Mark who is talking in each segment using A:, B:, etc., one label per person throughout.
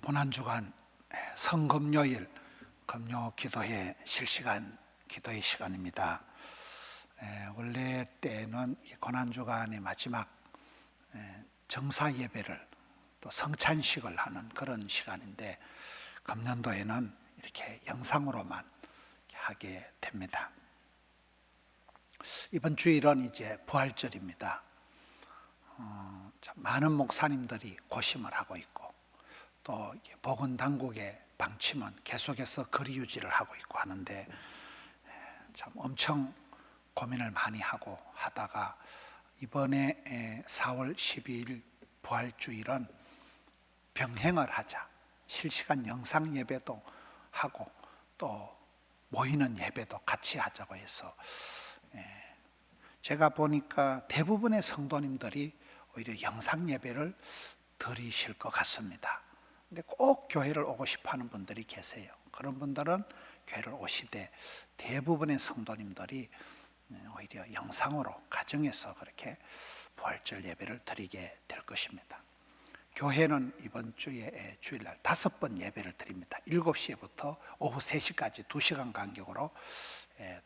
A: 고난주간 성금요일 금요 기도회 실시간 기도의 시간입니다. 원래 때는 고난주간의 마지막 정사 예배를 또 성찬식을 하는 그런 시간인데 금년도에는 이렇게 영상으로만 하게 됩니다. 이번 주일은 이제 부활절입니다. 많은 목사님들이 고심을 하고 있고 또 보건당국의 방침은 계속해서 거리 유지를 하고 있고 하는데 참 엄청 고민을 많이 하고 하다가 이번에 4월 12일 부활주일은 병행을 하자, 실시간 영상 예배도 하고 또 모이는 예배도 같이 하자고 해서 제가 보니까 대부분의 성도님들이 오히려 영상 예배를 드리실 것 같습니다. 근데 꼭 교회를 오고 싶어 하는 분들이 계세요. 그런 분들은 교회를 오시되 대부분의 성도님들이 오히려 영상으로 가정에서 그렇게 부활절 예배를 드리게 될 것입니다. 교회는 이번 주에 주일날 5번 예배를 드립니다. 7시부터 오후 3시까지 2시간 간격으로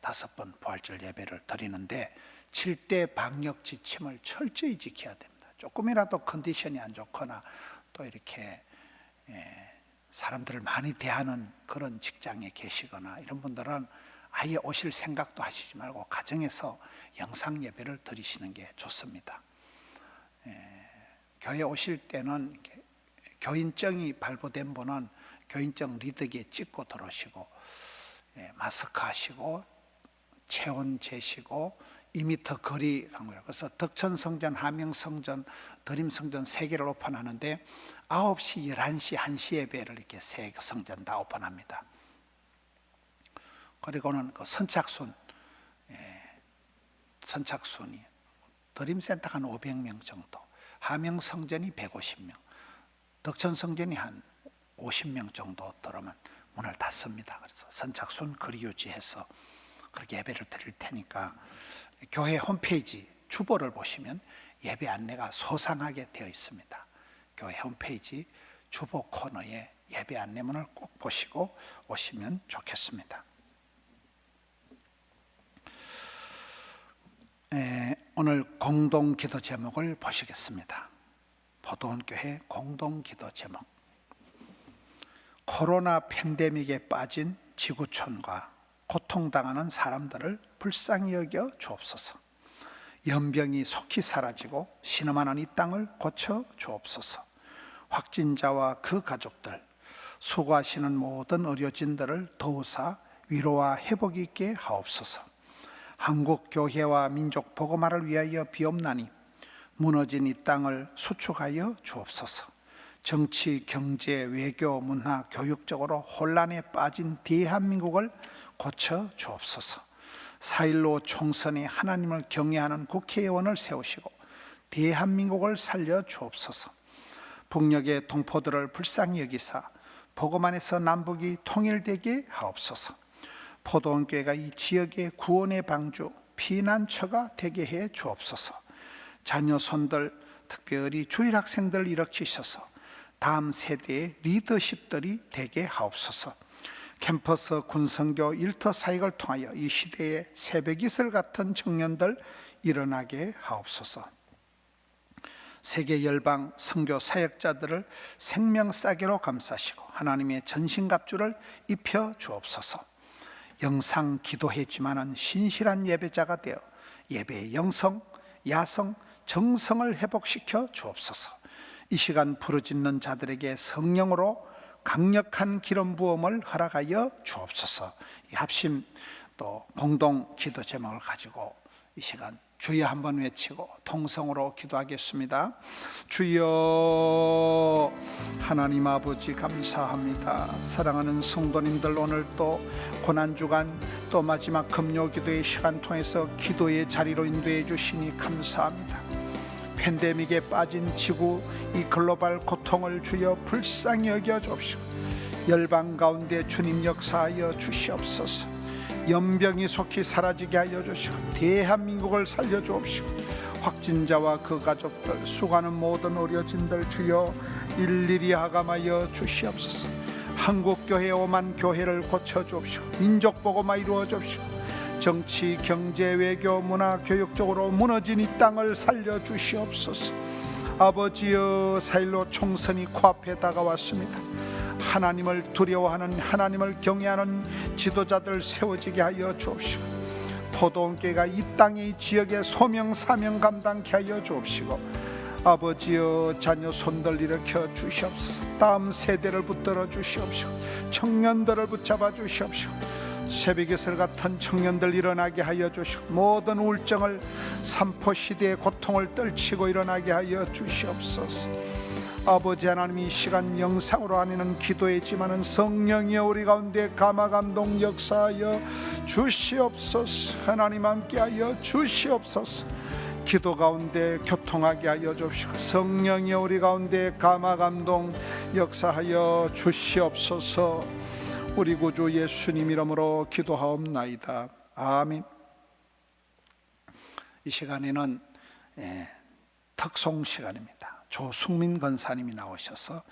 A: 5번 부활절 예배를 드리는데 7대 방역 지침을 철저히 지켜야 됩니다. 조금이라도 컨디션이 안 좋거나 또 이렇게 사람들을 많이 대하는 그런 직장에 계시거나 이런 분들은 아예 오실 생각도 하시지 말고 가정에서 영상 예배를 드리시는 게 좋습니다. 교회 오실 때는 교인증이 발부된 분은 교인증 리더기에 찍고 들어오시고 마스크 하시고 체온 재시고 2m 거리 간거예요. 그래서 덕천성전, 함영성전, 드림성전 3개를 오픈하는데 9시, 11시, 1시 예배를 이렇게 3 성전 다 오픈합니다. 그리고는 그 선착순이 드림센터가 한 500명 정도, 함영성전이 150명, 덕천성전이 한 50명 정도 들어오면 문을 닫습니다. 그래서 선착순 거리 유지해서 그렇게 예배를 드릴 테니까 교회 홈페이지 주보를 보시면 예배 안내가 소상하게 되어 있습니다. 교회 홈페이지 주보 코너에 예배 안내문을 꼭 보시고 오시면 좋겠습니다. 오늘 공동기도 제목을 보시겠습니다. 포도원교회 공동기도 제목. 코로나 팬데믹에 빠진 지구촌과 고통당하는 사람들을 불쌍히 여겨 주옵소서. 연병이 속히 사라지고 신음하는 이 땅을 고쳐 주옵소서. 확진자와 그 가족들, 수고하시는 모든 의료진들을 도우사 위로와 회복이 있게 하옵소서. 한국 교회와 민족 복음화를 위하여 비옵나니 무너진 이 땅을 수축하여 주옵소서. 정치, 경제, 외교, 문화, 교육적으로 혼란에 빠진 대한민국을 고쳐 주옵소서. 4.15 총선에 하나님을 경외하는 국회의원을 세우시고 대한민국을 살려 주옵소서. 북녘의 동포들을 불쌍히 여기사 복음 안에서 남북이 통일되게 하옵소서. 포도원교회가 이 지역의 구원의 방주, 피난처가 되게 해 주옵소서. 자녀 손들, 특별히 주일 학생들을 일으키셔서 다음 세대의 리더십들이 되게 하옵소서. 캠퍼스 군선교 일터 사역을 통하여 이 시대의 새벽이슬 같은 청년들 일어나게 하옵소서. 세계 열방 선교 사역자들을 생명싸개로 감싸시고 하나님의 전신갑주를 입혀 주옵소서. 영상 기도했지만은 신실한 예배자가 되어 예배의 영성, 야성, 정성을 회복시켜 주옵소서. 이 시간 부르짖는 자들에게 성령으로 강력한 기름 부음을 허락하여 주옵소서. 이 합심 또 공동 기도 제목을 가지고 이 시간 주여 한번 외치고 통성으로 기도하겠습니다. 주여, 하나님 아버지 감사합니다. 사랑하는 성도님들, 오늘 또 고난주간 또 마지막 금요 기도의 시간 통해서 기도의 자리로 인도해 주시니 감사합니다. 팬데믹에 빠진 지구 이 글로벌 고통을 주여 불쌍히 여겨 주옵시고 열방 가운데 주님 역사하여 주시옵소서. 연병이 속히 사라지게 하여 주시고 대한민국을 살려 주옵시고 확진자와 그 가족들, 수고하는 모든 의료진들 주여 일일이 하감하여 주시옵소서. 한국교회 오만 교회를 고쳐주옵시고 민족복음화 이루어 주옵시고 정치, 경제, 외교, 문화, 교육적으로 무너진 이 땅을 살려주시옵소서. 아버지여, 4.15 총선이 코앞에 다가왔습니다. 하나님을 두려워하는, 하나님을 경외하는 지도자들 세워지게 하여 주옵시고 포도원교회가 이 땅의 지역의 소명 사명 감당케 하여 주옵시고 아버지여, 자녀 손들 일으켜 주시옵소서. 다음 세대를 붙들어 주시옵시고 청년들을 붙잡아 주시옵시고 새벽이슬 같은 청년들 일어나게 하여 주시고 모든 우울증을, 삼포시대의 고통을 떨치고 일어나게 하여 주시옵소서. 아버지 하나님, 이 시간 영상으로 아니는 기도이지만은 성령이여 우리 가운데 감화감동 역사하여 주시옵소서. 하나님 함께하여 주시옵소서. 기도 가운데 교통하게 하여 주시고 성령이여 우리 가운데 감화감동 역사하여 주시옵소서. 우리 구주 예수님 이름으로 기도하옵나이다. 아멘. 이 시간에는 특송 시간입니다. 조승민 권사님이 나오셔서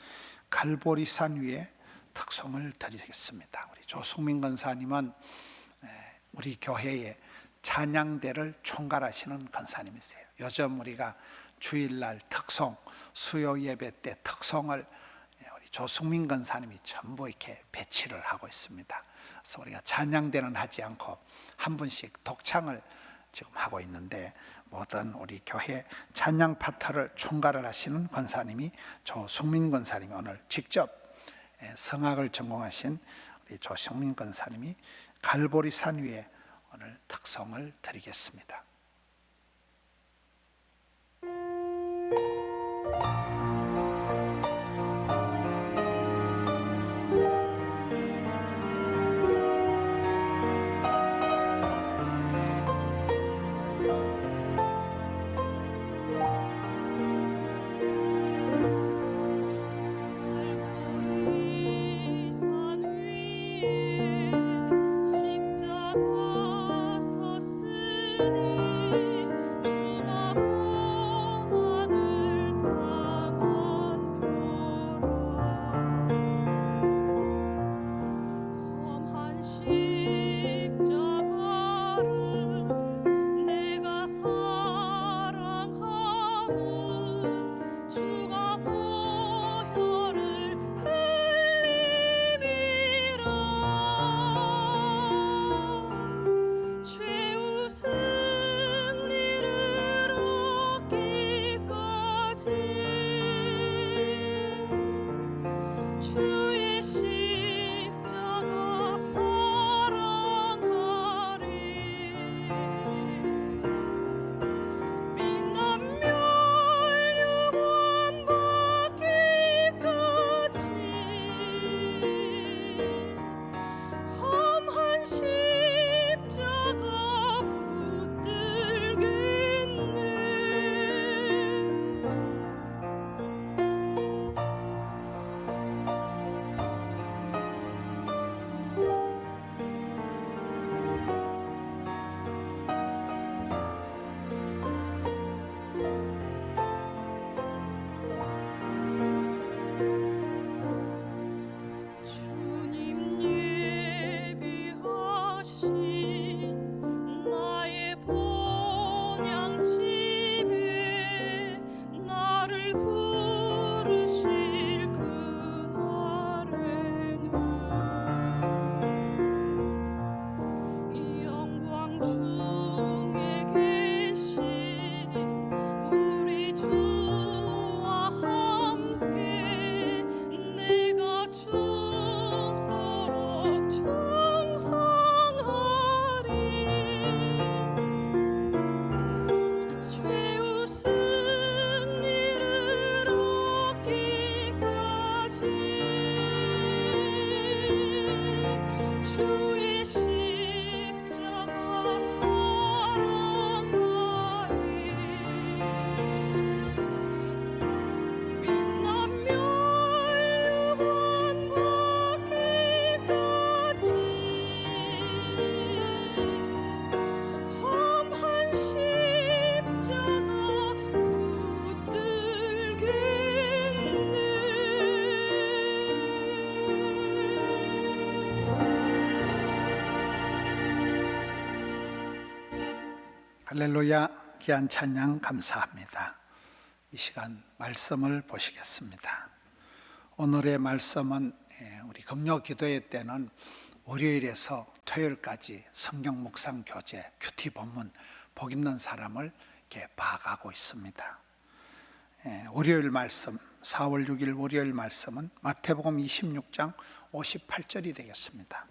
A: 갈보리산 위에 특송을 드리겠습니다. 우리 조승민 권사님은 우리 교회의 찬양대를 총괄하시는 권사님이세요. 요즘 우리가 주일날 특송, 수요 예배 때 특송을 우리 조승민 권사님이 전부 이렇게 배치를 하고 있습니다. 그래서 우리가 찬양대는 하지 않고 한 분씩 독창을 지금 하고 있는데 모든 우리 교회 찬양 파트를 총괄을 하시는 권사님이 조승민 권사님이 오늘 직접 성악을 전공하신 우리 조승민 권사님이 갈보리산 위에 오늘 특송을 드리겠습니다.
B: 주가 고난을
A: 할렐루야, 귀한 찬양 감사합니다. 이 시간 말씀을 보시겠습니다. 오늘의 말씀은 우리 금요 기도회 때는 월요일에서 토요일까지 성경 묵상 교재, 큐티 본문 복 있는 사람을 이렇게 봐가고 있습니다. 월요일 말씀, 4월 6일 월요일 말씀은 마태복음 26장 58절이 되겠습니다.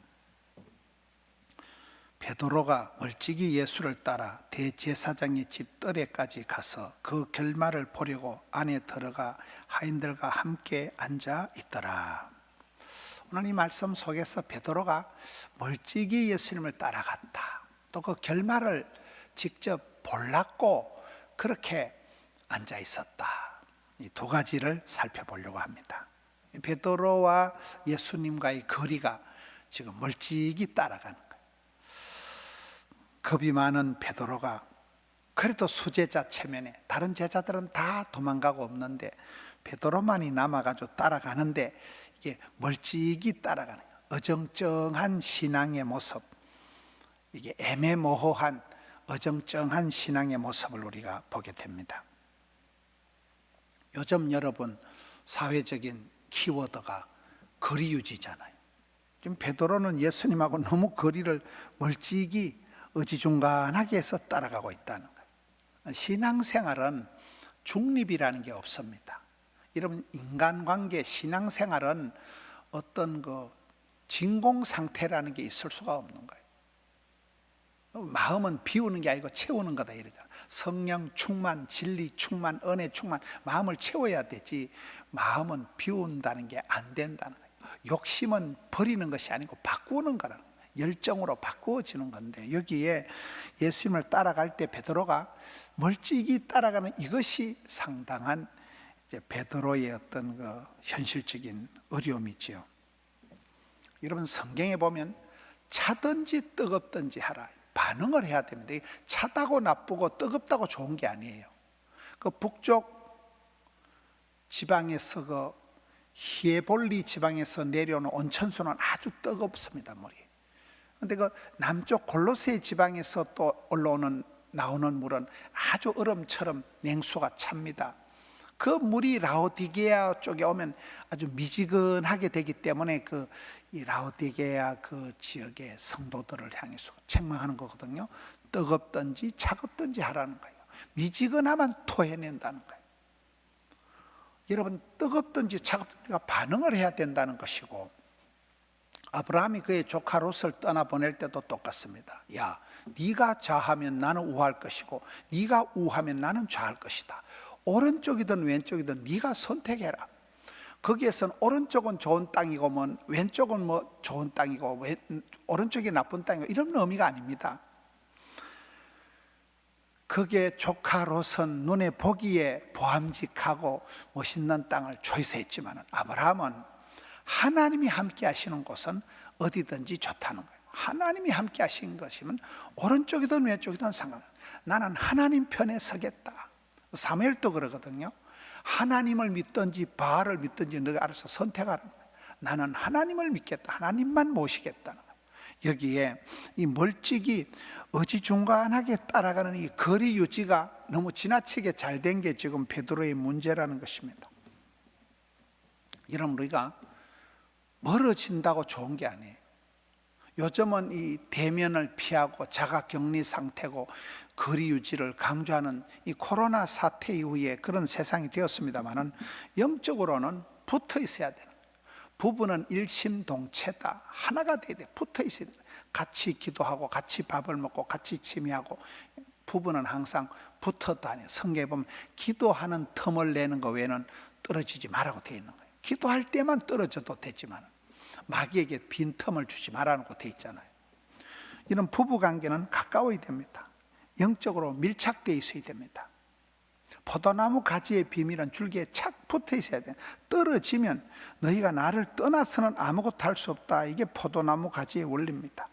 A: 베드로가 멀찍이 예수를 따라 대제사장의 집 뜰에까지 가서 그 결말을 보려고 안에 들어가 하인들과 함께 앉아 있더라. 오늘 이 말씀 속에서 베드로가 멀찍이 예수님을 따라갔다, 또 그 결말을 직접 볼랐고 그렇게 앉아 있었다, 이 두 가지를 살펴보려고 합니다. 베드로와 예수님과의 거리가 지금 멀찍이 따라가는 거예요. 겁이 많은 베드로가 그래도 수제자 체면에 다른 제자들은 다 도망가고 없는데 베드로만이 남아가지고 따라가는데 이게 멀찍이 따라가는 거예요. 어정쩡한 신앙의 모습, 이게 애매모호한 어정쩡한 신앙의 모습을 우리가 보게 됩니다. 요즘 여러분 사회적인 키워드가 거리 유지잖아요. 지금 베드로는 예수님하고 너무 거리를 멀찍이 어지중간하게 해서 따라가고 있다는 거예요. 신앙생활은 중립이라는 게 없습니다. 여러분, 인간관계, 신앙생활은 어떤 진공 상태라는 게 있을 수가 없는 거예요. 마음은 비우는 게 아니고 채우는 거다 이러잖아요. 성령 충만, 진리 충만, 은혜 충만, 마음을 채워야 되지 마음은 비운다는 게 안 된다는 거예요. 욕심은 버리는 것이 아니고 바꾸는 거라는 거예요. 열정으로 바꾸어지는 건데, 여기에 예수님을 따라갈 때 베드로가 멀찍이 따라가는 이것이 상당한 이제 베드로의 어떤 현실적인 어려움이지요. 여러분, 성경에 보면 차든지 뜨겁든지 하라, 반응을 해야 됩니다. 차다고 나쁘고 뜨겁다고 좋은 게 아니에요. 그 북쪽 지방에서 히에볼리 지방에서 내려오는 온천수는 아주 뜨겁습니다, 물이. 근데 그 남쪽 골로새 지방에서 또 나오는 물은 아주 얼음처럼 냉수가 찹니다. 그 물이 라오디게아 쪽에 오면 아주 미지근하게 되기 때문에 이 라오디게아 그 지역의 성도들을 향해서 책망하는 거거든요. 뜨겁든지 차갑든지 하라는 거예요. 미지근하면 토해낸다는 거예요. 여러분, 뜨겁든지 차갑든지가 반응을 해야 된다는 것이고, 아브라함이 그의 조카 롯을 떠나보낼 때도 똑같습니다. 야, 네가 좌하면 나는 우할 것이고 네가 우하면 나는 좌할 것이다. 오른쪽이든 왼쪽이든 네가 선택해라. 거기에선 오른쪽은 좋은 땅이고 왼쪽은 좋은 땅이고 오른쪽이 나쁜 땅이고 이런 의미가 아닙니다. 그게 조카 롯은 눈에 보기에 보암직하고 멋있는 땅을 초이스했지만 아브라함은 하나님이 함께 하시는 곳은 어디든지 좋다는 거예요. 하나님이 함께 하신 것이면 오른쪽이든 왼쪽이든 상관없어요. 나는 하나님 편에 서겠다. 사무엘도 그러거든요. 하나님을 믿든지 바알을 믿든지 너가 알아서 선택하라는 거예요. 나는 하나님을 믿겠다, 하나님만 모시겠다는 거예요. 여기에 이 멀찍이 어지중간하게 따라가는 이 거리 유지가 너무 지나치게 잘 된 게 지금 베드로의 문제라는 것입니다. 여러분, 우리가 멀어진다고 좋은 게 아니에요. 요즘은 이 대면을 피하고 자가격리 상태고 거리 유지를 강조하는 이 코로나 사태 이후에 그런 세상이 되었습니다만은 영적으로는 붙어 있어야 되는 거예요. 부부는 일심동체다, 하나가 돼야 돼. 붙어 있어야 돼. 같이 기도하고 같이 밥을 먹고 같이 취미하고 부부는 항상 붙어 다녀. 성경에 보면 기도하는 틈을 내는 것 외에는 떨어지지 말라고 되어 있는 거예요. 기도할 때만 떨어져도 되지만 마귀에게 빈틈을 주지 말라고 되어 있잖아요. 이런 부부관계는 가까워야 됩니다. 영적으로 밀착되어 있어야 됩니다. 포도나무 가지의 비밀은 줄기에 착 붙어 있어야 돼요. 떨어지면 너희가 나를 떠나서는 아무것도 할 수 없다. 이게 포도나무 가지의 원리입니다.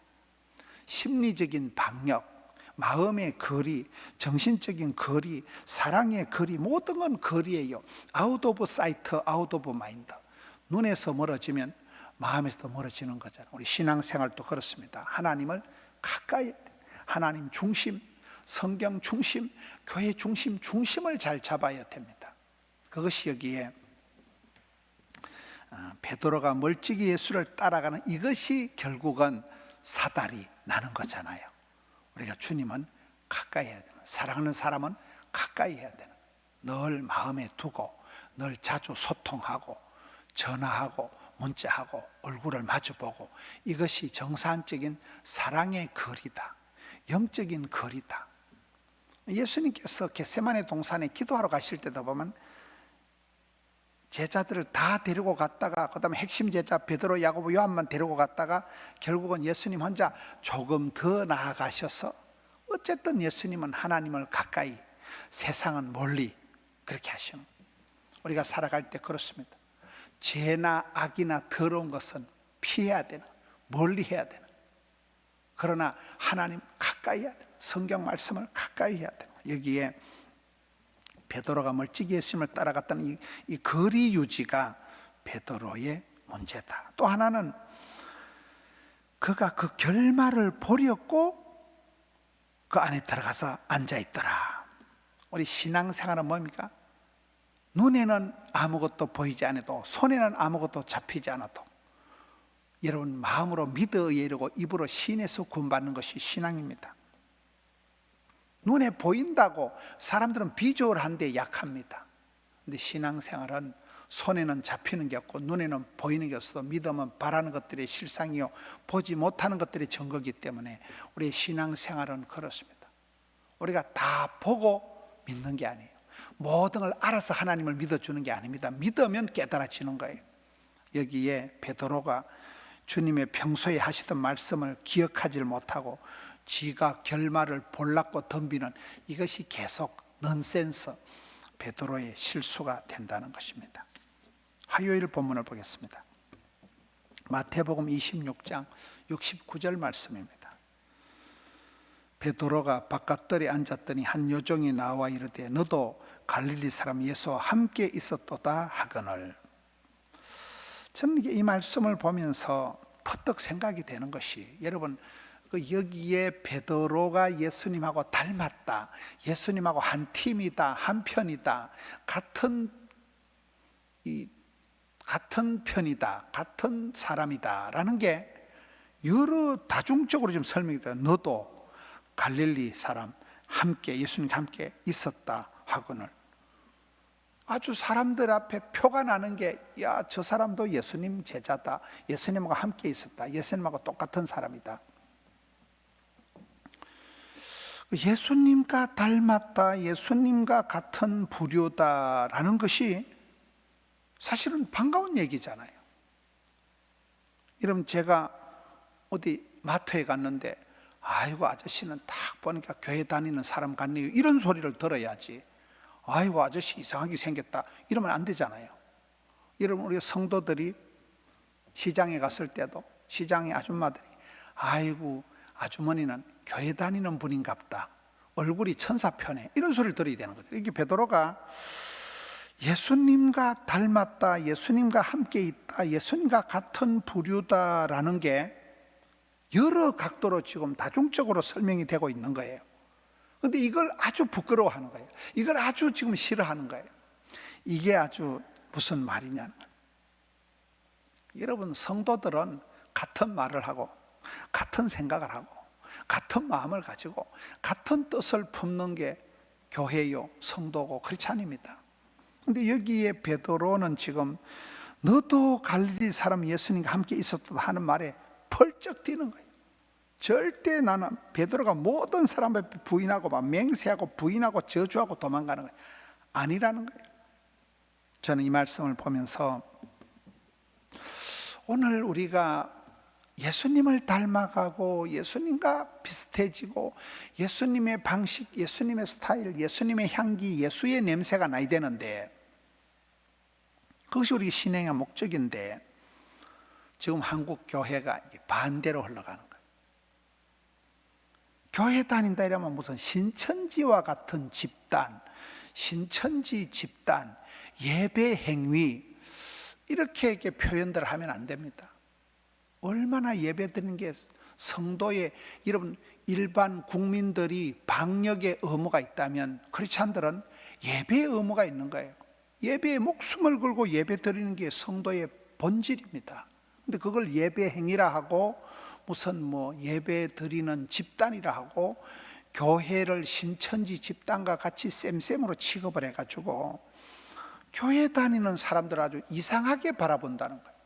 A: 심리적인 박력, 마음의 거리, 정신적인 거리, 사랑의 거리, 모든 건 거리예요. 아웃 오브 사이트, 아웃 오브 마인드. 눈에서 멀어지면 마음에서도 멀어지는 거잖아요. 우리 신앙생활도 그렇습니다. 하나님을 가까이, 하나님 중심, 성경 중심, 교회 중심, 중심을 잘 잡아야 됩니다. 그것이 여기에 베드로가 멀찍이 예수를 따라가는 이것이 결국은 사달이 나는 거잖아요. 우리가 주님은 가까이 해야 되는, 사랑하는 사람은 가까이 해야 되는, 늘 마음에 두고 늘 자주 소통하고 전화하고 문자하고 얼굴을 마주보고, 이것이 정상적인 사랑의 거리다, 영적인 거리다. 예수님께서 겟세마네 동산에 기도하러 가실 때도 보면 제자들을 다 데리고 갔다가, 그 다음에 핵심 제자 베드로, 야고보, 요한만 데리고 갔다가 결국은 예수님 혼자 조금 더 나아가셔서, 어쨌든 예수님은 하나님을 가까이, 세상은 멀리 그렇게 하시는, 우리가 살아갈 때 그렇습니다. 죄나 악이나 더러운 것은 피해야 되는, 멀리 해야 되는, 그러나 하나님 가까이 해야 되는, 성경 말씀을 가까이 해야 되는, 여기에 베드로가 멀찍이 예수님을 따라갔다는 이 거리 유지가 베드로의 문제다. 또 하나는 그가 그 결말을 보렸고 그 안에 들어가서 앉아있더라. 우리 신앙생활은 뭡니까? 눈에는 아무것도 보이지 않아도, 손에는 아무것도 잡히지 않아도, 여러분 마음으로 믿어 이르고 입으로 신에서 구원받는 것이 신앙입니다. 눈에 보인다고 사람들은 비주얼한데 약합니다. 근데 신앙생활은 손에는 잡히는 게 없고 눈에는 보이는 게 없어도 믿음은 바라는 것들의 실상이요 보지 못하는 것들의 증거이기 때문에 우리의 신앙생활은 그렇습니다. 우리가 다 보고 믿는 게 아니에요. 모든 걸 알아서 하나님을 믿어주는 게 아닙니다. 믿으면 깨달아지는 거예요. 여기에 베드로가 주님의 평소에 하시던 말씀을 기억하지 못하고 지가 결말을 볼락고 덤비는, 이것이 계속 넌센스, 베드로의 실수가 된다는 것입니다. 화요일 본문을 보겠습니다. 마태복음 26장 69절 말씀입니다. 베드로가 바깥들에 앉았더니 한 요종이 나와 이르되 너도 갈릴리 사람 예수와 함께 있었도다 하거늘. 저는 이 말씀을 보면서 퍼뜩 생각이 되는 것이, 여러분 여기에 베드로가 예수님하고 닮았다, 예수님하고 한 팀이다, 한 편이다, 같은 편이다, 같은 사람이다 라는 게 여러 다중적으로 좀 설명이 돼요. 너도 갈릴리 사람 함께, 예수님과 함께 있었다 하거늘. 아주 사람들 앞에 표가 나는 게, 야, 저 사람도 예수님 제자다, 예수님과 함께 있었다, 예수님하고 똑같은 사람이다, 예수님과 닮았다, 예수님과 같은 부류다라는 것이 사실은 반가운 얘기잖아요. 여러분 제가 어디 마트에 갔는데 아이고 아저씨는 딱 보니까 교회 다니는 사람 같네요, 이런 소리를 들어야지. 아이고 아저씨 이상하게 생겼다 이러면 안 되잖아요. 여러분 우리 성도들이 시장에 갔을 때도 시장의 아줌마들이 아이고 아주머니는 교회 다니는 분인갑다, 얼굴이 천사편해, 이런 소리를 들어야 되는 거죠. 이게 베드로가 예수님과 닮았다, 예수님과 함께 있다, 예수님과 같은 부류다라는 게 여러 각도로 지금 다중적으로 설명이 되고 있는 거예요. 그런데 이걸 아주 부끄러워하는 거예요. 이걸 아주 지금 싫어하는 거예요. 이게 아주 무슨 말이냐는 거예요. 여러분 성도들은 같은 말을 하고 같은 생각을 하고 같은 마음을 가지고 같은 뜻을 품는 게 교회요 성도고, 그렇지 않습니다. 그런데 여기에 베드로는 지금 너도 갈릴리 사람 예수님과 함께 있었다 하는 말에 펄쩍 뛰는 거예요. 절대 나는 베드로가 모든 사람 앞에 부인하고 막 맹세하고 부인하고 저주하고 도망가는 거예요. 아니라는 거예요. 저는 이 말씀을 보면서 오늘 우리가 예수님을 닮아가고 예수님과 비슷해지고 예수님의 방식, 예수님의 스타일, 예수님의 향기, 예수의 냄새가 나야 되는데, 그것이 우리 신앙의 목적인데 지금 한국 교회가 반대로 흘러가는 거예요. 교회 다닌다 이러면 무슨 신천지와 같은 집단, 신천지 집단, 예배 행위, 이렇게 표현들을 하면 안 됩니다. 얼마나 예배 드리는 게 성도의, 여러분 일반 국민들이 방역의 의무가 있다면 크리스찬들은 예배의 의무가 있는 거예요. 예배에 목숨을 걸고 예배 드리는 게 성도의 본질입니다. 근데 그걸 예배 행위라 하고 무슨 뭐 예배 드리는 집단이라 하고 교회를 신천지 집단과 같이 쌤쌤으로 취급을 해가지고 교회 다니는 사람들 아주 이상하게 바라본다는 거예요.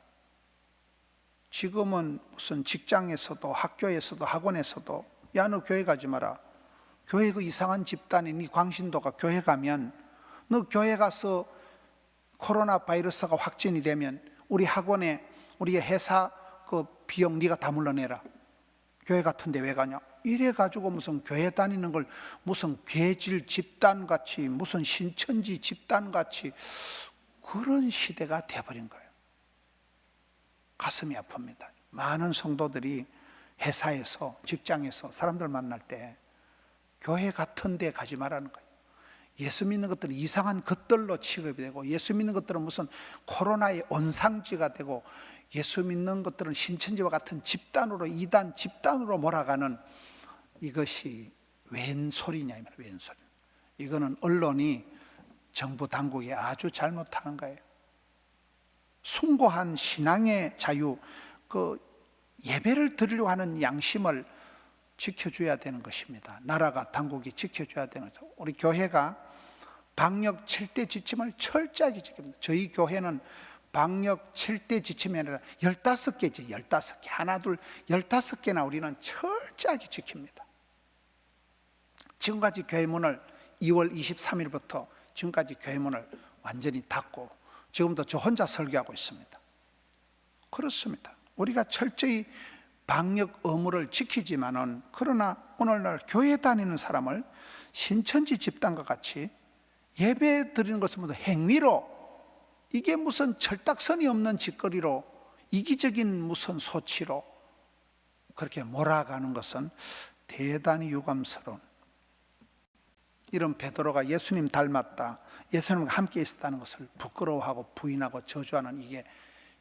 A: 지금은 무슨 직장에서도 학교에서도 학원에서도 야, 너 교회 가지 마라. 교회 그 이상한 집단이 네 광신도가 교회 가면 너 교회 가서 코로나 바이러스가 확진이 되면 우리 학원에 우리 회사 그 비용 네가 다 물러내라. 교회 같은데 왜 가냐? 이래 가지고 무슨 교회 다니는 걸 무슨 괴질 집단 같이 무슨 신천지 집단 같이 그런 시대가 돼버린 거예요. 가슴이 아픕니다. 많은 성도들이 회사에서 직장에서 사람들 만날 때 교회 같은 데 가지 말라는 거예요. 예수 믿는 것들은 이상한 것들로 취급이 되고 예수 믿는 것들은 무슨 코로나의 온상지가 되고 예수 믿는 것들은 신천지와 같은 집단으로 이단 집단으로 몰아가는 이것이 웬 소리냐 이 말이에요. 웬 소리. 이거는 언론이 정부 당국이 아주 잘못하는 거예요. 숭고한 신앙의 자유, 그 예배를 드리려고 하는 양심을 지켜줘야 되는 것입니다. 나라가 당국이 지켜줘야 되는 거죠. 우리 교회가 방역 7대 지침을 철저하게 지킵니다. 저희 교회는 방역 7대 지침이 아니라 15개지 15개 하나 둘 15개나 우리는 철저하게 지킵니다. 지금까지 교회 문을 2월 23일부터 지금까지 교회 문을 완전히 닫고 지금도 저 혼자 설교하고 있습니다. 그렇습니다. 우리가 철저히 방역 의무를 지키지만은 그러나 오늘날 교회 다니는 사람을 신천지 집단과 같이 예배 드리는 것은 무슨 행위로 이게 무슨 철딱선이 없는 짓거리로 이기적인 무슨 소치로 그렇게 몰아가는 것은 대단히 유감스러운 이런 베드로가 예수님 닮았다 예수님과 함께 있었다는 것을 부끄러워하고 부인하고 저주하는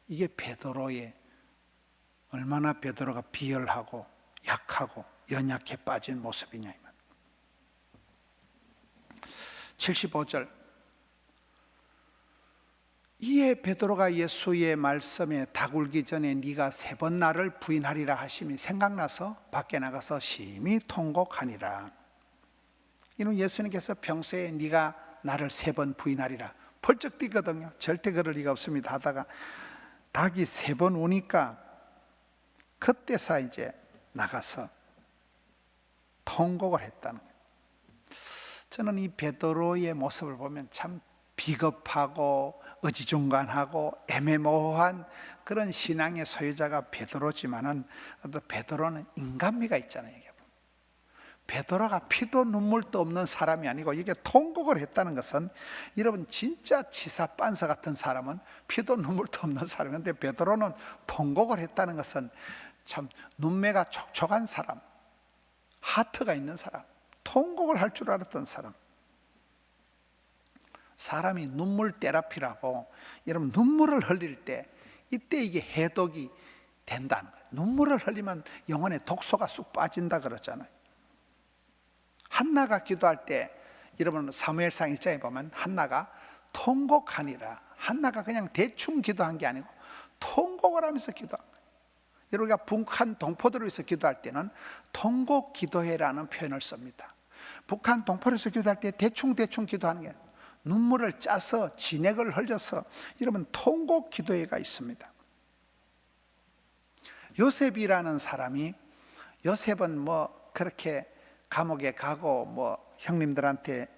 A: 이게 베드로의 얼마나 베드로가 비열하고 약하고 연약해 빠진 모습이냐. 75절 이에 베드로가 예수의 말씀에 다굴기 전에 네가 3번 나를 부인하리라 하심이 생각나서 밖에 나가서 심히 통곡하니라. 이는 예수님께서 평소에 네가 나를 3번 부인하리라 펄쩍 뛰거든요. 절대 그럴 리가 없습니다 하다가 닭이 3번 오니까 그때서 이제 나가서 통곡을 했다는 거예요. 저는 이 베드로의 모습을 보면 참 비겁하고 어지중간하고 애매모호한 그런 신앙의 소유자가 베드로지만은 또 베드로는 인간미가 있잖아요. 베드로가 피도 눈물도 없는 사람이 아니고 이게 통곡을 했다는 것은 여러분 진짜 지사빤서 같은 사람은 피도 눈물도 없는 사람인데 베드로는 통곡을 했다는 것은 참 눈매가 촉촉한 사람, 하트가 있는 사람, 통곡을 할 줄 알았던 사람. 사람이 눈물 테라피라고 여러분 눈물을 흘릴 때 이때 이게 해독이 된다는 거예요. 눈물을 흘리면 영혼에 독소가 쑥 빠진다 그러잖아요. 한나가 기도할 때 여러분 사무엘상 1장에 보면 한나가 통곡하니라. 한나가 그냥 대충 기도한 게 아니고 통곡을 하면서 기도한 거예요. 여러분 우리가 북한 동포들을 위해서 기도할 때는 통곡 기도회라는 표현을 씁니다. 북한 동포를 위해서 기도할 때 대충 기도하는 게 눈물을 짜서 진액을 흘려서 여러분 통곡 기도회가 있습니다. 요셉이라는 사람이 요셉은 뭐 그렇게 감옥에 가고 뭐 형님들한테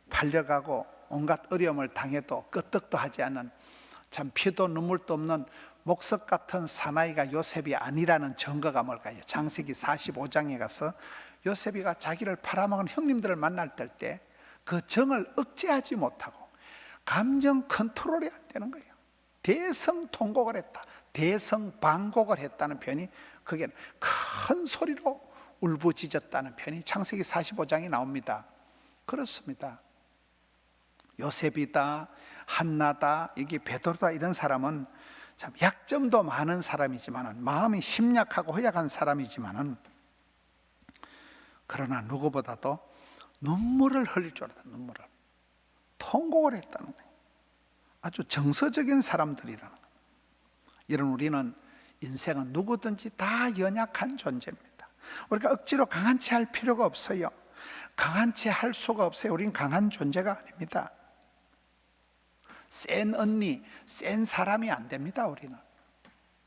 A: 팔려가고 온갖 어려움을 당해도 끄떡도 하지 않는 참 피도 눈물도 없는 목석 같은 사나이가 요셉이 아니라는 증거가 뭘까요? 창세기 45장에 가서 요셉이가 자기를 팔아먹은 형님들을 만날 때 그 정을 억제하지 못하고 감정 컨트롤이 안 되는 거예요. 대성통곡을 했다, 대성방곡을 했다는 표현이 그게 큰 소리로 울부짖었다는 표현이 창세기 45장에 나옵니다. 그렇습니다. 요셉이다, 한나다, 여기 베드로다 이런 사람은 참 약점도 많은 사람이지만 마음이 심약하고 허약한 사람이지만 그러나 누구보다도 눈물을 흘릴 줄 알았다. 눈물을. 통곡을 했다는 거예요. 아주 정서적인 사람들이라는 거예요. 이런 우리는 인생은 누구든지 다 연약한 존재입니다. 우리가 억지로 강한 채 할 필요가 없어요. 강한 채 할 수가 없어요. 우린 강한 존재가 아닙니다. 센 언니, 센 사람이 안 됩니다. 우리는.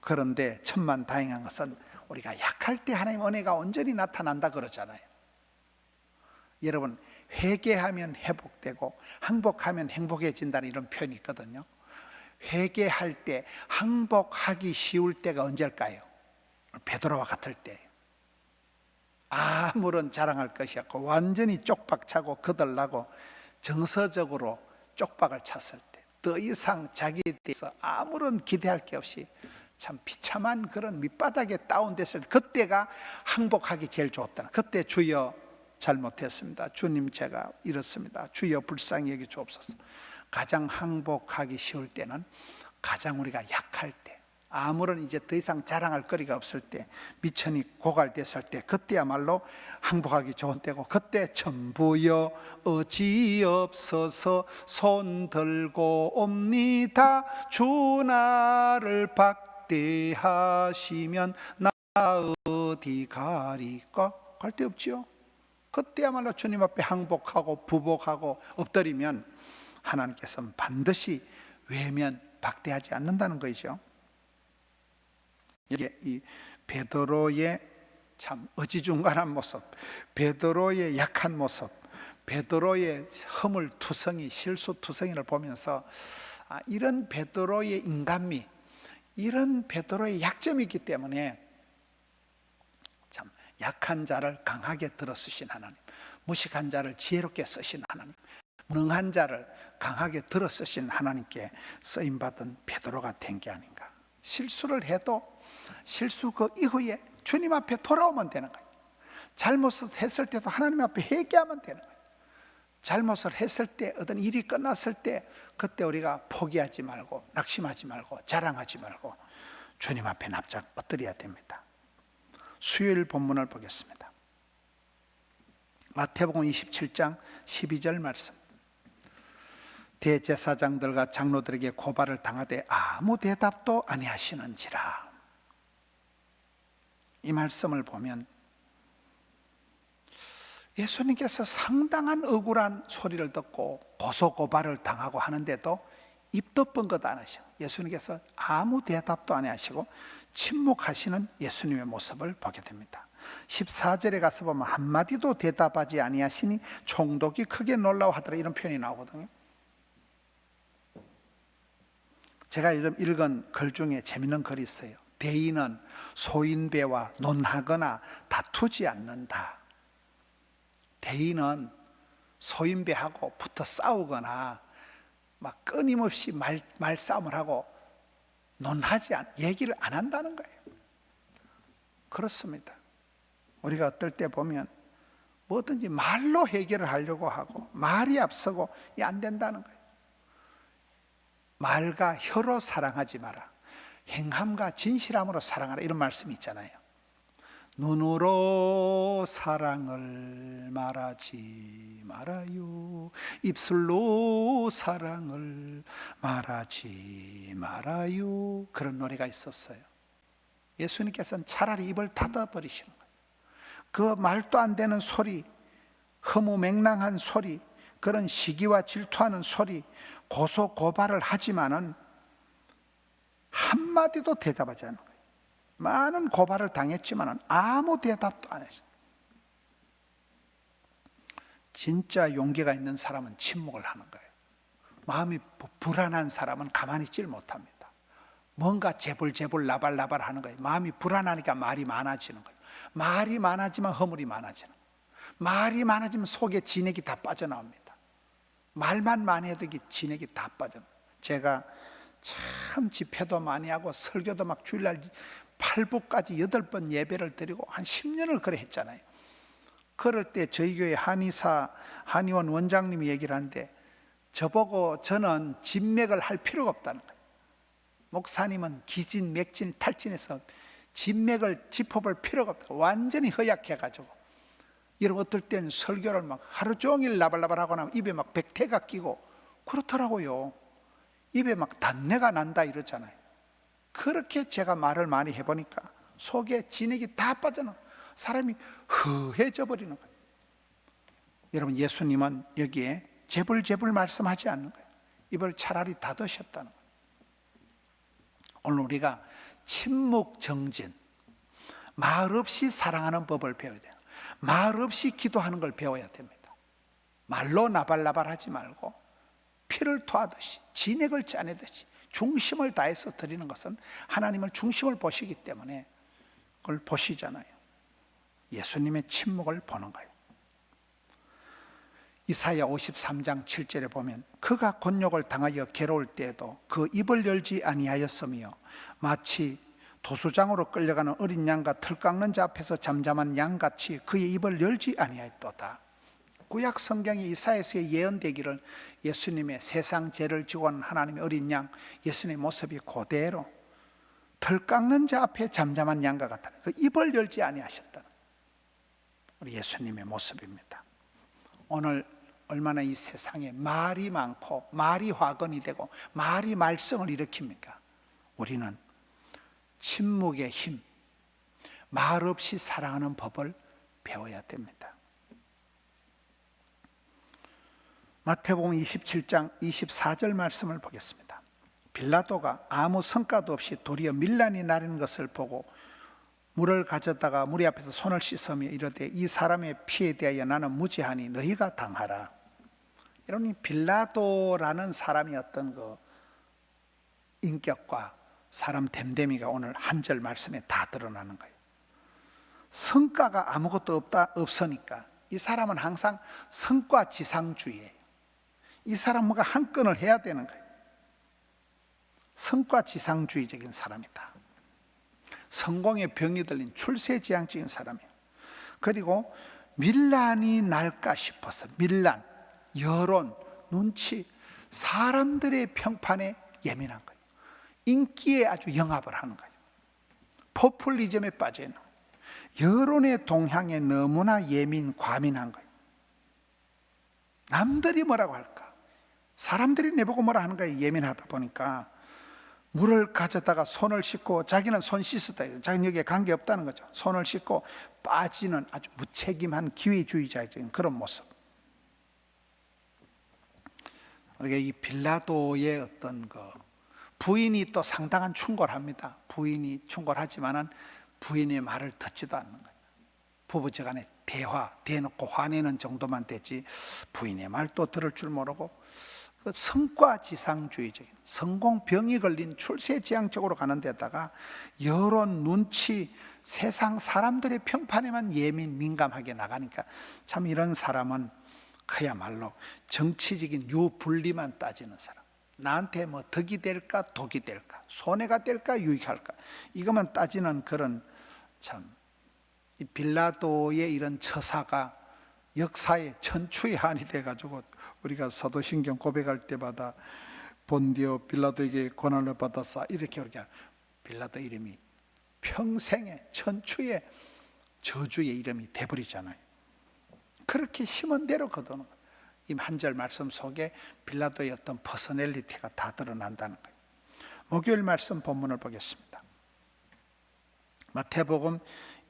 A: 그런데 천만다행한 것은 우리가 약할 때 하나님의 은혜가 온전히 나타난다 그러잖아요. 여러분, 회개하면 회복되고 항복하면 행복해진다는 이런 표현이 있거든요. 회개할 때 항복하기 쉬울 때가 언제일까요? 베드로와 같을 때. 아무런 자랑할 것이 없고 완전히 쪽박차고 거들나고 정서적으로 쪽박을 찼을 때, 더 이상 자기에 대해서 아무런 기대할 게 없이 참 비참한 그런 밑바닥에 다운됐을 때, 그때가 항복하기 제일 좋았다. 그때 주여 잘못했습니다. 주님 제가 이렇습니다. 주여 불쌍히 여겨 주옵소서. 가장 항복하기 쉬울 때는 가장 우리가 약할 때, 아무런 이제 더 이상 자랑할 거리가 없을 때, 미천이 고갈됐을 때, 그때야말로 항복하기 좋은 때고, 그때 전부여 어찌없어서 손 들고 옵니다. 주 나를 박대하시면 나 어디 가리까? 갈 데 없지요. 그때야말로 주님 앞에 항복하고 부복하고 엎드리면 하나님께서는 반드시 외면 박대하지 않는다는 것이죠. 이게 이 베드로의 참 어지중간한 모습, 베드로의 약한 모습, 베드로의 허물투성이, 실수투성이를 보면서 이런 베드로의 인간미, 이런 베드로의 약점이 있기 때문에 참 약한 자를 강하게 들어 쓰신 하나님, 무식한 자를 지혜롭게 쓰신 하나님, 무능한 자를 강하게 들어 쓰신 하나님께 쓰임받은 베드로가 된 게 아닌가. 실수를 해도 실수 그 이후에 주님 앞에 돌아오면 되는 거예요. 잘못을 했을 때도 하나님 앞에 회개하면 되는 거예요. 잘못을 했을 때, 어떤 일이 끝났을 때, 그때 우리가 포기하지 말고 낙심하지 말고 자랑하지 말고 주님 앞에 납작 엎드려야 됩니다. 수요일 본문을 보겠습니다. 마태복음 27장 12절 말씀. 대제사장들과 장로들에게 고발을 당하되 아무 대답도 아니하시는지라. 이 말씀을 보면 예수님께서 상당한 억울한 소리를 듣고 고소고발을 당하고 하는데도 입도 뻥긋 안 하시고, 예수님께서 아무 대답도 안 하시고 침묵하시는 예수님의 모습을 보게 됩니다. 14절에 가서 보면 한마디도 대답하지 아니하시니 총독이 크게 놀라워하더라, 이런 표현이 나오거든요. 제가 요즘 읽은 글 중에 재밌는 글이 있어요. 대인은 소인배와 논하거나 다투지 않는다. 대인은 소인배하고 붙어 싸우거나 막 끊임없이 말싸움을 하고 얘기를 안 한다는 거예요. 그렇습니다. 우리가 어떨 때 보면 뭐든지 말로 해결을 하려고 하고 말이 앞서고 이게 안 된다는 거예요. 말과 혀로 사랑하지 마라, 행함과 진실함으로 사랑하라, 이런 말씀이 있잖아요. 눈으로 사랑을 말하지 말아요, 입술로 사랑을 말하지 말아요, 그런 노래가 있었어요. 예수님께서는 차라리 입을 닫아버리시는 거예요. 그 말도 안 되는 소리, 허무맹랑한 소리, 그런 시기와 질투하는 소리, 고소고발을 하지만은 한마디도 대답하지 않는 거예요. 많은 고발을 당했지만은 아무 대답도 안 했어요. 진짜 용기가 있는 사람은 침묵을 하는 거예요. 마음이 불안한 사람은 가만히 있질 못합니다. 뭔가 재벌 나발나발 하는 거예요. 마음이 불안하니까 말이 많아지는 거예요. 말이 많아지면 허물이 많아지는 거예요. 말이 많아지면 속에 진액이 다 빠져나옵니다. 말만 많이 해도 진액이 다 빠져나옵니다. 제가 참 집회도 많이 하고 설교도 막 주일날 8부까지 8번 예배를 드리고 한 10년을 그래 했잖아요. 그럴 때 저희 교회 한의원 원장님이 얘기를 하는데, 저보고 저는 진맥을 할 필요가 없다는 거예요. 목사님은 기진, 맥진, 탈진해서 진맥을 짚어볼 필요가 없다. 완전히 허약해가지고 여러분 어떨 때는 설교를 막 하루 종일 나발나발하고 나면 입에 막 백태가 끼고 그렇더라고요. 입에 막 단내가 난다 이러잖아요. 그렇게 제가 말을 많이 해보니까 속에 진액이 다 빠져나가 사람이 허해져 버리는 거예요. 여러분 예수님은 여기에 재불 말씀하지 않는 거예요. 입을 차라리 닫으셨다는 거예요. 오늘 우리가 침묵 정진, 말 없이 사랑하는 법을 배워야 돼요. 말 없이 기도하는 걸 배워야 됩니다. 말로 나발나발하지 말고 피를 토하듯이 진액을 짜내듯이 중심을 다해서 드리는 것은 하나님을 중심을 보시기 때문에 그걸 보시잖아요. 예수님의 침묵을 보는 거예요. 이사야 53장 7절에 보면 그가 곤욕을 당하여 괴로울 때에도 그 입을 열지 아니하였으며 마치 도수장으로 끌려가는 어린 양과 틀 깎는 자 앞에서 잠잠한 양같이 그의 입을 열지 아니하였도다. 구약 성경이 이사야서에 예언되기를 예수님의 세상 죄를 지고 가는 하나님의 어린 양, 예수님의 모습이 그대로 틀 깎는 자 앞에 잠잠한 양과 같다. 그 입을 열지 아니하셨다. 우리 예수님의 모습입니다. 오늘 얼마나 이 세상에 말이 많고 말이 화근이 되고 말이 말썽을 일으킵니까? 우리는 침묵의 힘, 말 없이 사랑하는 법을 배워야 됩니다. 마태복음 27장 24절 말씀을 보겠습니다. 빌라도가 아무 성과도 없이 도리어 밀란이 나는 것을 보고 물을 가져다가 무리 앞에서 손을 씻으며 이르되 이 사람의 피에 대하여 나는 무죄하니 너희가 당하라. 여러분, 빌라도라는 사람이 어떤 그 인격과 사람 됨됨이가 오늘 한 절 말씀에 다 드러나는 거예요. 성과가 아무것도 없으니까 이 사람은 항상 성과 지상주의예요. 이 사람 뭔가 한 건을 해야 되는 거예요. 성과 지상주의적인 사람이다. 성공의 병이 들린 출세지향적인 사람이에요. 그리고 밀란이 날까 싶어서 밀란, 여론, 눈치, 사람들의 평판에 예민한 거예요. 인기에 아주 영합을 하는 거예요. 포퓰리즘에 빠져 있는 거예요. 여론의 동향에 너무나 과민한 거예요. 남들이 뭐라고 할까? 사람들이 내보고 뭐라 하는 거에 예민하다 보니까 물을 가져다가 손을 씻고 자기는 손 씻었다. 자기는 여기에 관계없다는 거죠. 손을 씻고 빠지는 아주 무책임한 기회주의자적인 그런 모습. 우리가 이 빌라도의 어떤 부인이 또 상당한 충고를 합니다. 부인이 충고를 하지만은 부인의 말을 듣지도 않는 거예요. 부부지간의 대놓고 화내는 정도만 되지 부인의 말도 들을 줄 모르고 그 성과지상주의적인 성공병이 걸린 출세지향적으로 가는 데다가 여론, 눈치, 세상 사람들의 평판에만 민감하게 나가니까 참 이런 사람은 그야말로 정치적인 유불리만 따지는 사람. 나한테 뭐 덕이 될까 독이 될까, 손해가 될까 유익할까, 이것만 따지는 그런 참 이 빌라도의 이런 처사가 역사의 천추의 한이 돼가지고 우리가 사도신경 고백할 때마다 본디오 빌라도에게 고난을 받았사 이렇게 우리가 빌라도 이름이 평생의 천추의 저주의 이름이 돼버리잖아요. 그렇게 심은 대로 거두는 거예요. 이 한 절 말씀 속에 빌라도의 어떤 퍼스널리티가 다 드러난다는 거예요. 목요일 말씀 본문을 보겠습니다. 마태복음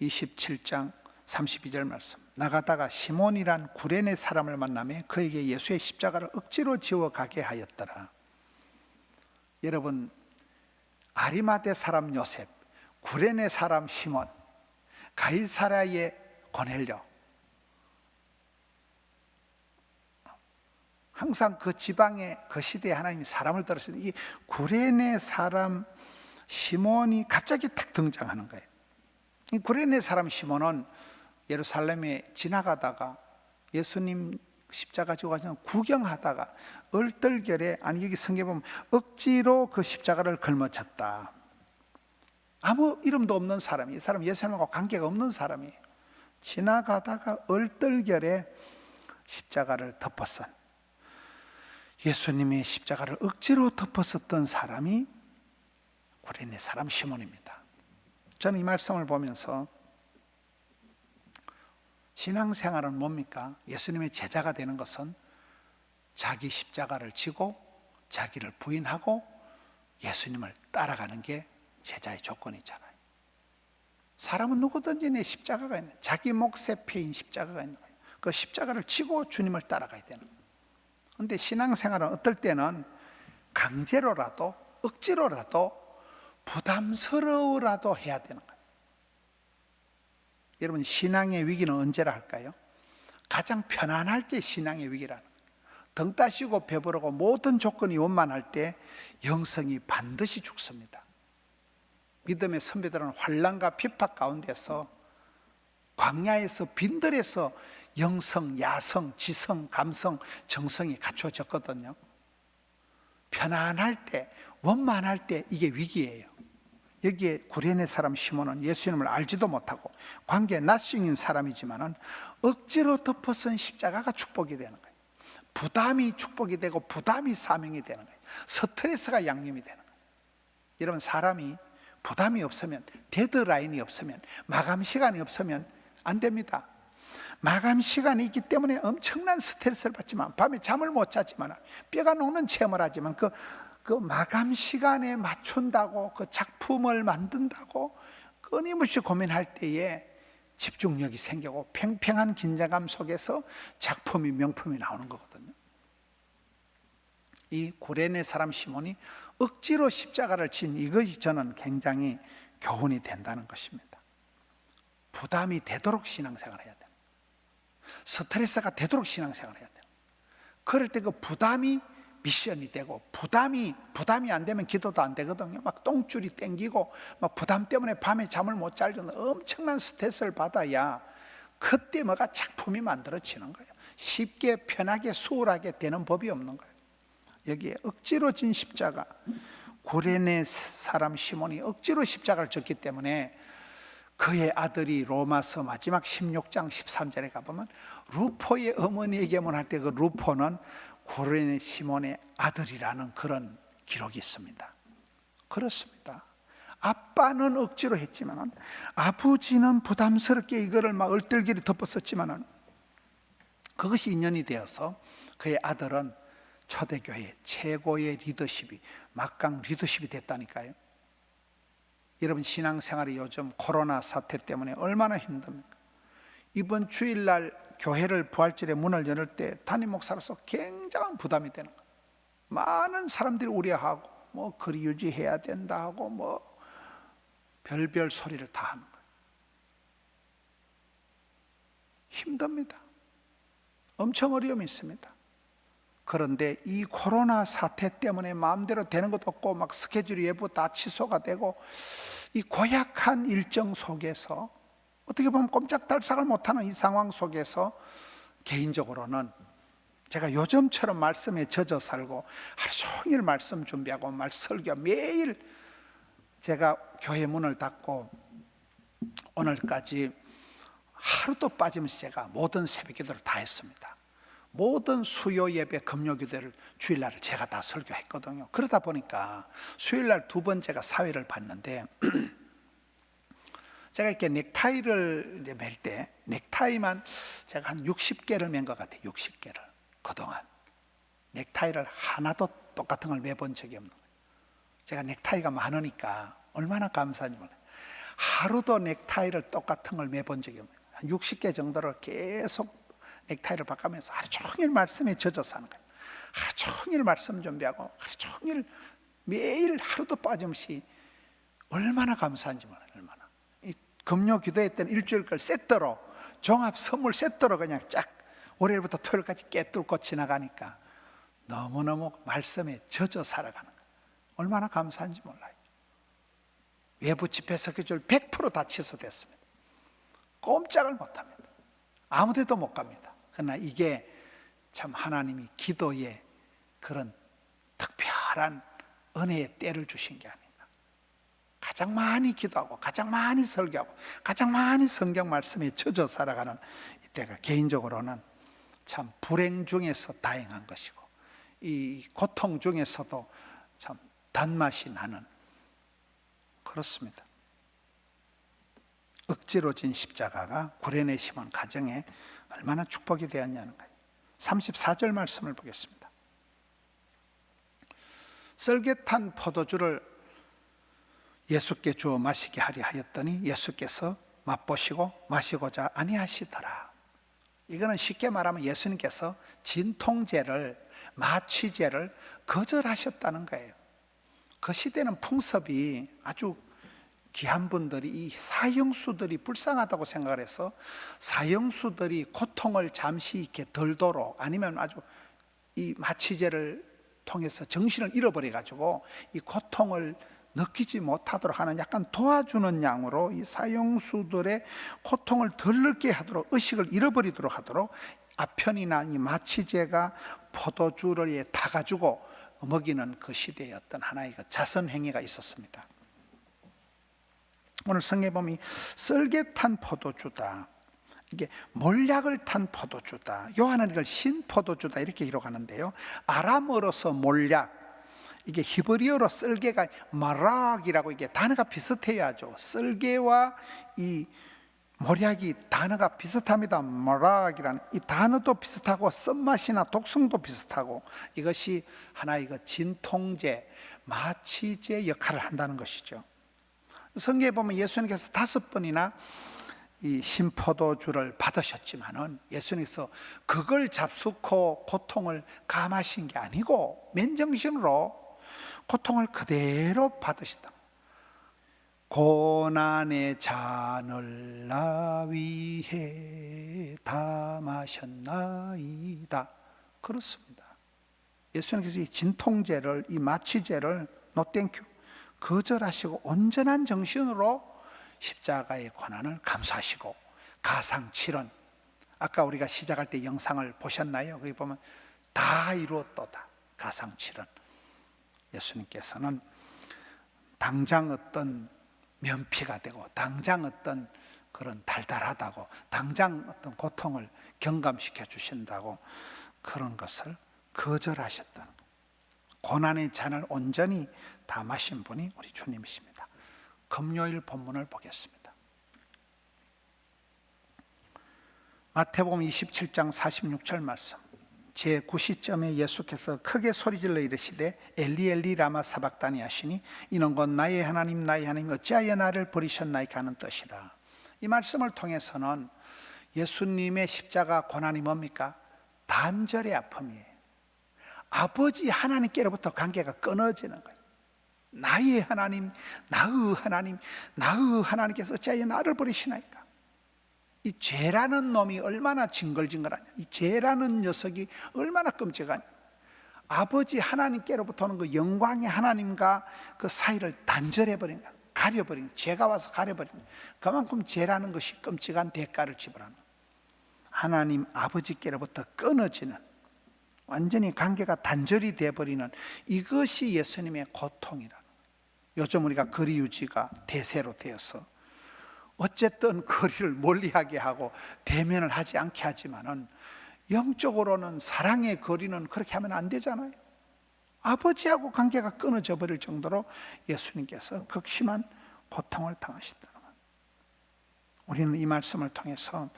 A: 27장 32절 말씀. 나가다가 시몬이란 구레네 사람을 만나며 그에게 예수의 십자가를 억지로 지워 가게 하였더라. 여러분, 아리마대 사람 요셉, 구레네 사람 시몬, 가이사랴의 고넬료, 항상 그 지방에 그 시대에 하나님이 사람을 들으시는 이 구레네 사람 시몬이 갑자기 딱 등장하는 거예요. 이 구레네 사람 시몬은 예루살렘에 지나가다가 예수님 십자가 지고 가시는 구경하다가 얼떨결에, 아니 여기 성경에 보면 억지로 그 십자가를 걸머쳤다. 아무 이름도 없는 사람이, 이 사람 예수님과 관계가 없는 사람이에요. 지나가다가 얼떨결에 십자가를 덮었어. 예수님의 십자가를 억지로 덮었었던 사람이 구레네 사람 시몬입니다. 저는 이 말씀을 보면서 신앙생활은 뭡니까? 예수님의 제자가 되는 것은 자기 십자가를 지고 자기를 부인하고 예수님을 따라가는 게 제자의 조건이잖아요. 사람은 누구든지 내 십자가가 있는, 자기 몫에 패인 십자가가 있는 거예요. 그 십자가를 지고 주님을 따라가야 되는 거예요. 그런데 신앙생활은 어떨 때는 강제로라도 억지로라도 부담스러워라도 해야 되는 거예요. 여러분, 신앙의 위기는 언제라 할까요? 가장 편안할 때 신앙의 위기라는 거예요. 등 따시고 배부르고 모든 조건이 원만할 때 영성이 반드시 죽습니다. 믿음의 선배들은 환난과 비팍 가운데서 광야에서 빈들에서 영성, 야성, 지성, 감성, 정성이 갖춰졌거든요. 편안할 때, 원만할 때 이게 위기예요. 여기에 구레네 사람 시몬은 예수님을 알지도 못하고 관계 낯섦인 사람이지만은 억지로 덮어쓴 십자가가 축복이 되는 거예요. 부담이 축복이 되고 부담이 사명이 되는 거예요. 스트레스가 양념이 되는 거예요. 여러분, 사람이 부담이 없으면, 데드라인이 없으면, 마감 시간이 없으면 안 됩니다. 마감 시간이 있기 때문에 엄청난 스트레스를 받지만, 밤에 잠을 못 자지만, 뼈가 녹는 체험을 하지만 그 마감 시간에 맞춘다고, 그 작품을 만든다고 끊임없이 고민할 때에 집중력이 생기고 팽팽한 긴장감 속에서 작품이, 명품이 나오는 거거든요. 이 구레네 사람 시몬이 억지로 십자가를 진 이것이 저는 굉장히 교훈이 된다는 것입니다. 부담이 되도록 신앙생활을 해야 돼요. 스트레스가 되도록 신앙생활을 해야 돼요. 그럴 때 그 부담이 미션이 되고, 부담이 안 되면 기도도 안 되거든요. 막 똥줄이 땡기고 막 부담 때문에 밤에 잠을 못 잘 정도 엄청난 스트레스를 받아야 그때 뭐가 작품이 만들어지는 거예요. 쉽게 편하게 수월하게 되는 법이 없는 거예요. 여기에 억지로 진 십자가, 구레네 사람 시몬이 억지로 십자가를 졌기 때문에 그의 아들이 로마서 마지막 16장 13절에 가보면 루포의 어머니에게만 할 때 그 루포는 구레네 시몬의 아들이라는 그런 기록이 있습니다. 그렇습니다. 아빠는 억지로 했지만 아버지는 부담스럽게 이거를 막 얼떨결에 덮었었지만 그것이 인연이 되어서 그의 아들은 초대교회 최고의 리더십이, 막강 리더십이 됐다니까요. 여러분, 신앙생활이 요즘 코로나 사태 때문에 얼마나 힘듭니까? 이번 주일날 교회를 부활절에 문을 열 때 담임 목사로서 굉장한 부담이 되는 거예요. 많은 사람들이 우려하고 뭐 거리 유지해야 된다 하고 뭐 별별 소리를 다 하는 거예요. 힘듭니다. 엄청 어려움이 있습니다. 그런데 이 코로나 사태 때문에 마음대로 되는 것도 없고 막 스케줄이 외부 다 취소가 되고 이 고약한 일정 속에서 어떻게 보면 꼼짝달싹을 못하는 이 상황 속에서 개인적으로는 제가 요즘처럼 말씀에 젖어 살고 하루 종일 말씀 준비하고 설교 매일 제가 교회 문을 닫고 오늘까지 하루도 빠짐없이 제가 모든 새벽 기도를 다 했습니다. 모든 수요 예배, 금요 기도를 주일날 제가 다 설교했거든요. 그러다 보니까 수요일날 두 번 제가 사회를 봤는데 제가 이렇게 넥타이를 이제 맬 때 넥타이만 제가 한 60개를 맨 것 같아요. 60개를 그동안 넥타이를 하나도 똑같은 걸 매본 적이 없는 거예요. 제가 넥타이가 많으니까 얼마나 감사한지 몰라요. 하루도 넥타이를 똑같은 걸 매본 적이 없는 거예요. 한 60개 정도를 계속 넥타이를 바꾸면서 하루 종일 말씀에 젖어 사는 거예요. 하루 종일 말씀 준비하고 하루 종일 매일 하루도 빠짐없이 얼마나 감사한지 몰라요. 얼마나. 이 금요 기도회 때는 일주일 걸 세트로 종합 선물 세트로 그냥 쫙 월요일부터 토요일까지 깨뚫고 지나가니까 너무너무 말씀에 젖어 살아가는 거예요. 얼마나 감사한지 몰라요. 외부 집회 스케줄 100% 다 취소됐습니다. 꼼짝을 못합니다. 아무데도 못 갑니다. 그러나 이게 참 하나님이 기도에 그런 특별한 은혜의 때를 주신 게 아닌가. 가장 많이 기도하고 가장 많이 설교하고 가장 많이 성경 말씀에 젖어 살아가는 이때가 개인적으로는 참 불행 중에서 다행한 것이고 이 고통 중에서도 참 단맛이 나는 그렇습니다. 억지로 진 십자가가 구련에 심은 가정에 얼마나 축복이 되었냐는 거예요. 34절 말씀을 보겠습니다. 썰개탄 포도주를 예수께 주어 마시게 하려 하였더니 예수께서 맛보시고 마시고자 아니하시더라. 이거는 쉽게 말하면 예수님께서 진통제를, 마취제를 거절하셨다는 거예요. 그 시대는 풍습이 아주 귀한 분들이, 이 사형수들이 불쌍하다고 생각을 해서 사형수들이 고통을 잠시 이렇게 덜도록, 아니면 아주 이 마취제를 통해서 정신을 잃어버려 가지고 이 고통을 느끼지 못하도록 하는 약간 도와주는 양으로 이 사형수들의 고통을 덜 느끼게 하도록, 의식을 잃어버리도록 하도록 아편이나 이 마취제가 포도주를 타가지고 먹이는 그 시대의 어떤 하나의 그 자선행위가 있었습니다. 오늘 성경에 보면 썰개탄 포도주다, 이게 몰약을 탄 포도주다, 요한은 이걸 신포도주다 이렇게 기록하는데요, 아람어로서 몰약, 이게 히브리어로 썰개가 마락이라고, 이게 단어가 비슷해야죠. 썰개와 이 몰약이 단어가 비슷합니다. 마락이라는 이 단어도 비슷하고 쓴맛이나 독성도 비슷하고, 이것이 하나의 그 진통제, 마취제 역할을 한다는 것이죠. 성경에 보면 예수님께서 5번이나 이 신포도주를 받으셨지만은 예수님께서 그걸 잡수고 고통을 감하신 게 아니고 맨정신으로 고통을 그대로 받으시다. 고난의 잔을 나 위해 다 마셨나이다. 그렇습니다. 예수님께서 이 진통제를, 이 마취제를 노땡큐 거절하시고 온전한 정신으로 십자가의 고난을 감수하시고 가상칠언, 아까 우리가 시작할 때 영상을 보셨나요? 거기 보면 다 이루었도다, 가상칠언. 예수님께서는 당장 어떤 면피가 되고 당장 어떤 그런 달달하다고, 당장 어떤 고통을 경감시켜 주신다고 그런 것을 거절하셨다는 거예요. 고난의 잔을 온전히 다 마신 분이 우리 주님이십니다. 금요일 본문을 보겠습니다. 마태복음 27장 46절 말씀. 제9시점에 예수께서 크게 소리질러 이르시되 엘리 엘리 라마 사박다니 하시니 이는 곧 나의 하나님 나의 하나님 어찌하여 나를 버리셨나이까 하는 뜻이라. 이 말씀을 통해서는 예수님의 십자가 고난이 뭡니까? 단절의 아픔이에요. 아버지 하나님께로부터 관계가 끊어지는 거예요. 나의 하나님, 나의 하나님, 나의 하나님께서 어찌하여 나를 버리시나이까. 이 죄라는 놈이 얼마나 징글징글하냐, 이 죄라는 녀석이 얼마나 끔찍하냐. 아버지 하나님께로부터 오는 그 영광의 하나님과 그 사이를 단절해버린 거야. 가려버린 거야. 죄가 와서 가려버린 거야. 그만큼 죄라는 것이 끔찍한 대가를 지불하는 거야. 하나님 아버지께로부터 끊어지는, 완전히 관계가 단절이 되어버리는 이것이 예수님의 고통이라는 거예요. 요즘 우리가 거리 유지가 대세로 되어서 어쨌든 거리를 멀리하게 하고 대면을 하지 않게 하지만은 영적으로는 사랑의 거리는 그렇게 하면 안 되잖아요. 아버지하고 관계가 끊어져 버릴 정도로 예수님께서 극심한 고통을 당하셨다는 거예요. 우리는 이 말씀을 통해서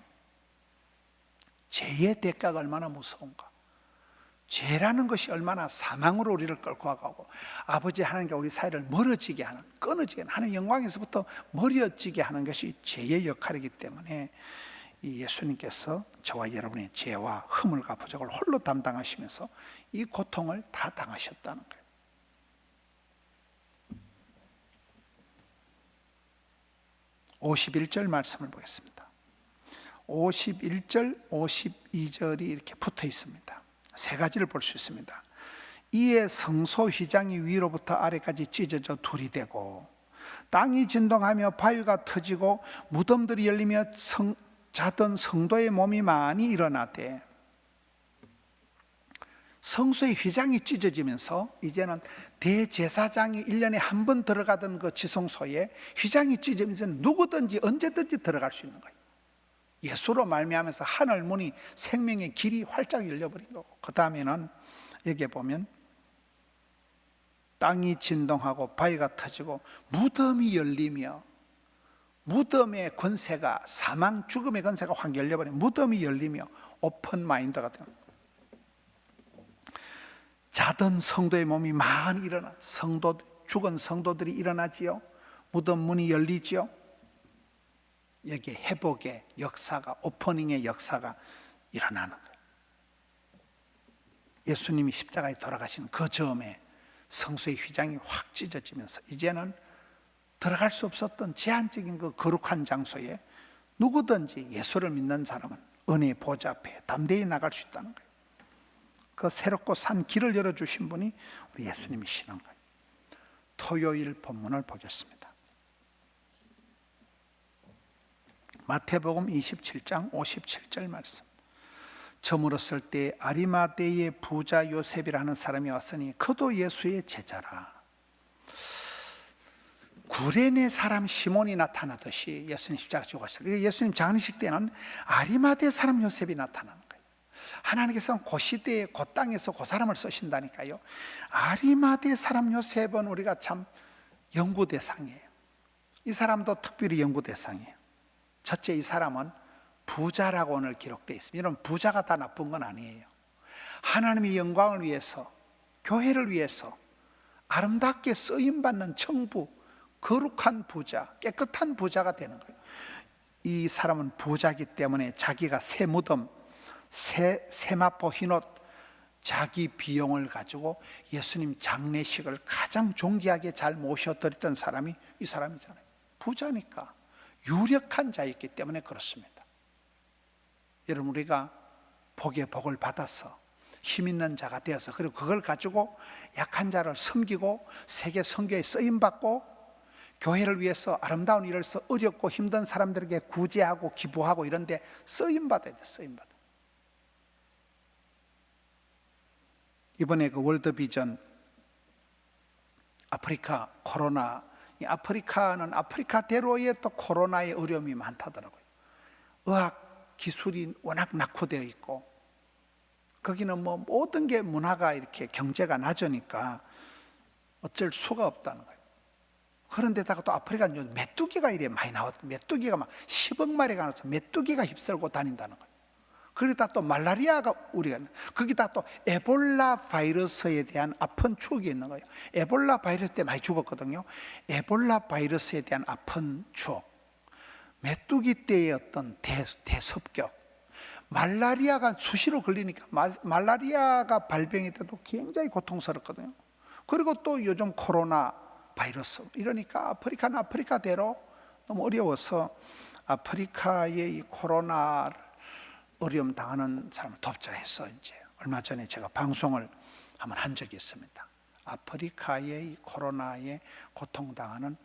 A: 죄의 대가가 얼마나 무서운가, 죄라는 것이 얼마나 사망으로 우리를 끌고 가고 아버지 하나님과 우리 사이를 멀어지게 하는, 끊어지게 하는, 영광에서부터 멀어지게 하는 것이 죄의 역할이기 때문에 이 예수님께서 저와 여러분의 죄와 허물과 부족을 홀로 담당하시면서 이 고통을 다 당하셨다는 거예요. (51절) 말씀을 보겠습니다. 51절, 52절이 이렇게 붙어 있습니다. 세 가지를 볼 수 있습니다. 이에 성소 휘장이 위로부터 아래까지 찢어져 둘이 되고 땅이 진동하며 바위가 터지고 무덤들이 열리며 자던 성도의 몸이 많이 일어나되, 성소의 휘장이 찢어지면서 이제는 대제사장이 1년에 한 번 들어가던 그 지성소에 휘장이 찢어지면서 누구든지 언제든지 들어갈 수 있는 거예요. 예수로 말미암아서 하늘 문이, 생명의 길이 활짝 열려버린 거고, 그 다음에는 여기에 보면 땅이 진동하고 바위가 터지고 무덤이 열리며 무덤의 권세가, 사망 죽음의 권세가 확 열려버리면 무덤이 열리며 오픈 마인드가 됩니다. 자던 성도의 몸이 많이 일어나, 죽은 성도들이 일어나지요. 무덤 문이 열리지요. 여기에 회복의 역사가, 오퍼닝의 역사가 일어나는 거예요. 예수님이 십자가에 돌아가신 그 즈음에 성소의 휘장이 확 찢어지면서 이제는 들어갈 수 없었던 제한적인 그 거룩한 장소에 누구든지 예수를 믿는 사람은 은혜의 보좌 앞에 담대히 나갈 수 있다는 거예요. 그 새롭고 산 길을 열어주신 분이 우리 예수님이시는 거예요. 토요일 본문을 보겠습니다. 마태복음 27장 57절 말씀. 저물었을 때 아리마대의 부자 요셉이라는 사람이 왔으니 그도 예수의 제자라. 구레네 사람 시몬이 나타나듯이 예수님 십자가 지고 가셨을 때, 예수님 장례식 때는 아리마대 사람 요셉이 나타나는 거예요. 하나님께서는 그 시대에 그 땅에서 그 사람을 쓰신다니까요. 아리마대 사람 요셉은 우리가 참 연구 대상이에요. 이 사람도 특별히 연구 대상이에요. 첫째, 이 사람은 부자라고 오늘 기록되어 있습니다. 이런 부자가 다 나쁜 건 아니에요. 하나님의 영광을 위해서, 교회를 위해서 아름답게 쓰임받는 청부, 거룩한 부자, 깨끗한 부자가 되는 거예요. 이 사람은 부자이기 때문에 자기가 새 무덤, 세마포 흰옷, 자기 비용을 가지고 예수님 장례식을 가장 존귀하게 잘 모셔드렸던 사람이 이 사람이잖아요. 부자니까, 유력한 자였기 때문에 그렇습니다. 여러분, 우리가 복의 복을 받아서 힘 있는 자가 되어서, 그리고 그걸 가지고 약한 자를 섬기고 세계 선교에 쓰임받고 교회를 위해서 아름다운 일을 해서 어렵고 힘든 사람들에게 구제하고 기부하고 이런 데 쓰임받아야 돼. 쓰임받아. 이번에 그 월드비전 아프리카 코로나, 이 아프리카는 아프리카대로의 또 코로나의 어려움이 많다더라고요. 의학 기술이 워낙 낙후되어 있고, 거기는 뭐 모든 게 문화가 이렇게 경제가 낮으니까 어쩔 수가 없다는 거예요. 그런데다가 또 아프리카는 메뚜기가 이래 많이 나왔, 메뚜기가 막 10억 마리가 나와서 메뚜기가 휩쓸고 다닌다는 거예요. 그러다 또 말라리아가 우리가, 거기다 또 에볼라 바이러스에 대한 아픈 추억이 있는 거예요. 에볼라 바이러스 때 많이 죽었거든요. 에볼라 바이러스에 대한 아픈 추억, 메뚜기 때의 어떤 대습격, 말라리아가 수시로 걸리니까 말라리아가 발병이 돼도 굉장히 고통스럽거든요. 그리고 또 요즘 코로나 바이러스, 이러니까 아프리카는 아프리카대로 너무 어려워서 아프리카의 이 코로나를 어려움 당하는 사람을 돕자 해서 이제 얼마 전에 제가 방송을 한번 한 적이 있습니다. 아프리카의 이 코로나에 고통당하는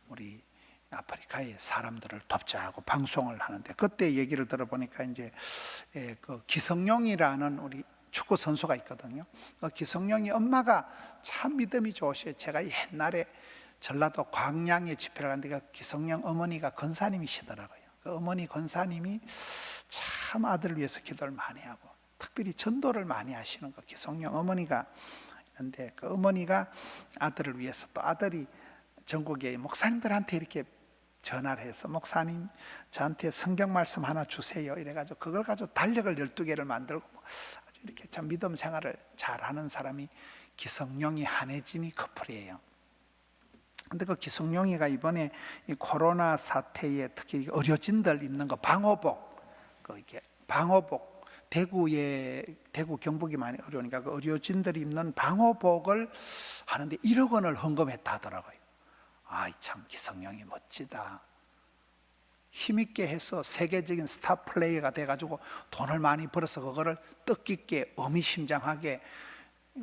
A: 우리 아프리카의 사람들을 돕자 하고 방송을 하는데, 그때 얘기를 들어보니까 이제 그 기성용이라는 우리 축구 선수가 있거든요. 그 기성용이 엄마가 참 믿음이 좋으셔요. 제가 옛날에 전라도 광양에 집회를 갔는데 그 기성용 어머니가 권사님이시더라고요. 그 어머니 권사님이 참 아들을 위해서 기도를 많이 하고 특별히 전도를 많이 하시는 거 기성용 어머니가 있는데, 그 어머니가 아들을 위해서, 또 아들이 전국의 목사님들한테 이렇게 전화를 해서 목사님 저한테 성경 말씀 하나 주세요 이래가지고 그걸 가지고 달력을 12개를 만들고 아주 이렇게 참 믿음 생활을 잘하는 사람이 기성용이 한혜진이 커플이에요. 근데 그 기성용이가 이번에 이 코로나 사태에 특히 의료진들 입는 거 방호복, 그 이게 방호복, 대구 경북이 많이 어려우니까 그 의료진들이 입는 방호복을 하는데 1억 원을 헌금했다 하더라고요. 아, 참 기성용이 멋지다. 힘있게 해서 세계적인 스타 플레이어가 돼가지고 돈을 많이 벌어서 그거를 뜻깊게 의미심장하게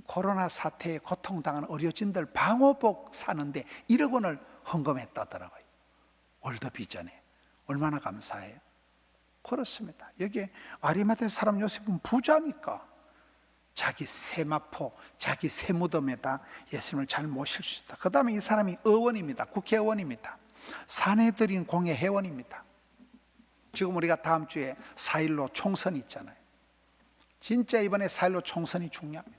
A: 코로나 사태에 고통당하는 의료진들 방호복 사는데 1억 원을 헌금했다더라고요. 월드비전에. 얼마나 감사해요. 그렇습니다. 여기에 아리마대 사람 요셉은 부자니까 자기 세마포, 자기 세무덤에다 예수님을 잘 모실 수 있다. 그 다음에 이 사람이 의원입니다. 국회의원입니다. 사내들인 공회 회원입니다. 지금 우리가 다음 주에 4.15 총선이 있잖아요. 진짜 이번에 4.15 총선이 중요합니다.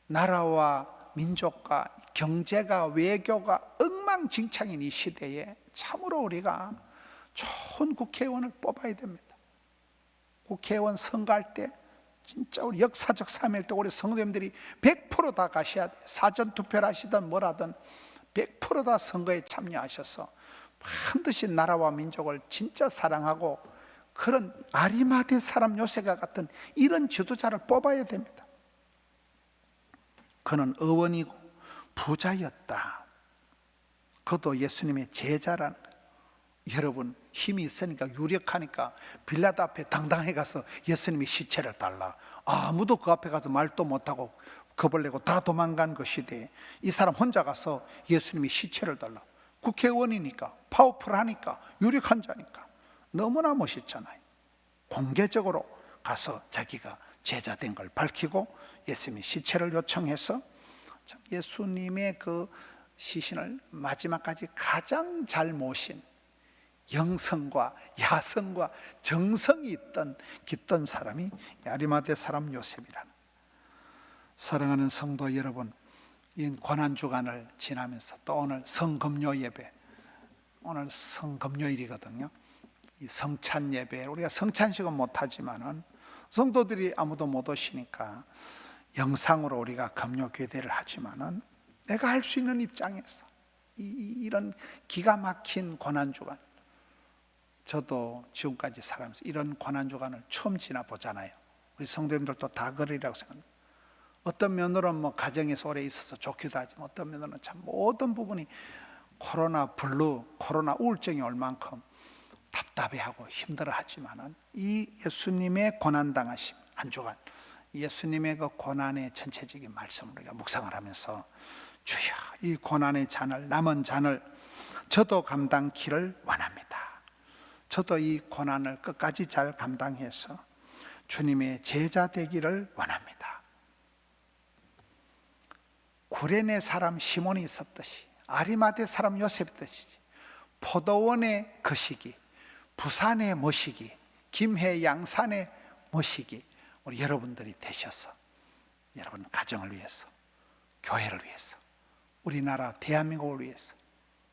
A: 나라와 민족과 경제가, 외교가 엉망진창인 이 시대에 참으로 우리가 좋은 국회의원을 뽑아야 됩니다. 국회의원 선거할 때 진짜 우리 역사적 사명일 때 우리 성도님들이 100%다 가셔야 돼요. 사전투표를 하시든 뭐라든 100%다 선거에 참여하셔서 반드시 나라와 민족을 진짜 사랑하고 그런 아리마대 사람 요셉과 같은 이런 지도자를 뽑아야 됩니다. 그는 의원이고 부자였다. 그도 예수님의 제자라는 거예요. 여러분, 힘이 있으니까 유력하니까 빌라도 앞에 당당해 가서 예수님의 시체를 달라. 아무도 그 앞에 가서 말도 못하고 겁을 내고 다 도망간 그 시대에 이 사람 혼자 가서 예수님의 시체를 달라. 국회의원이니까, 파워풀하니까, 유력한 자니까 너무나 멋있잖아요. 공개적으로 가서 자기가 제자된 걸 밝히고 예수님의 시체를 요청해서 참 예수님의 그 시신을 마지막까지 가장 잘 모신 영성과 야성과 정성이 있던 깃던 사람이 아리마대 사람 요셉이라는. 사랑하는 성도 여러분, 이 고난주간을 지나면서 또 오늘 성금요 예배, 오늘 성금요일이거든요. 이 성찬 예배, 우리가 성찬식은 못하지만은 성도들이 아무도 못 오시니까 영상으로 우리가 금요 교대를 하지만은 내가 할 수 있는 입장에서 이런 기가 막힌 고난주간, 저도 지금까지 살아가면서 이런 고난주간을 처음 지나보잖아요. 우리 성도님들도 다 그러리라고 생각합니다. 어떤 면으로는 뭐 가정에서 오래 있어서 좋기도 하지만 어떤 면으로는 참 모든 부분이 코로나 블루, 코로나 우울증이 올 만큼 답답해하고 힘들어하지만은 이 예수님의 고난당하심 한 주간, 예수님의 그 고난의 전체적인 말씀을 우리가 묵상을 하면서 주여 이 고난의 잔을, 남은 잔을 저도 감당키를 원합니다. 저도 이 고난을 끝까지 잘 감당해서 주님의 제자 되기를 원합니다. 구레네 사람 시몬이 있었듯이 아리마대 사람 요셉 있듯이 포도원의 거시기, 부산의 모시기, 김해 양산의 모시기 우리 여러분들이 되셔서 여러분 가정을 위해서, 교회를 위해서, 우리나라 대한민국을 위해서,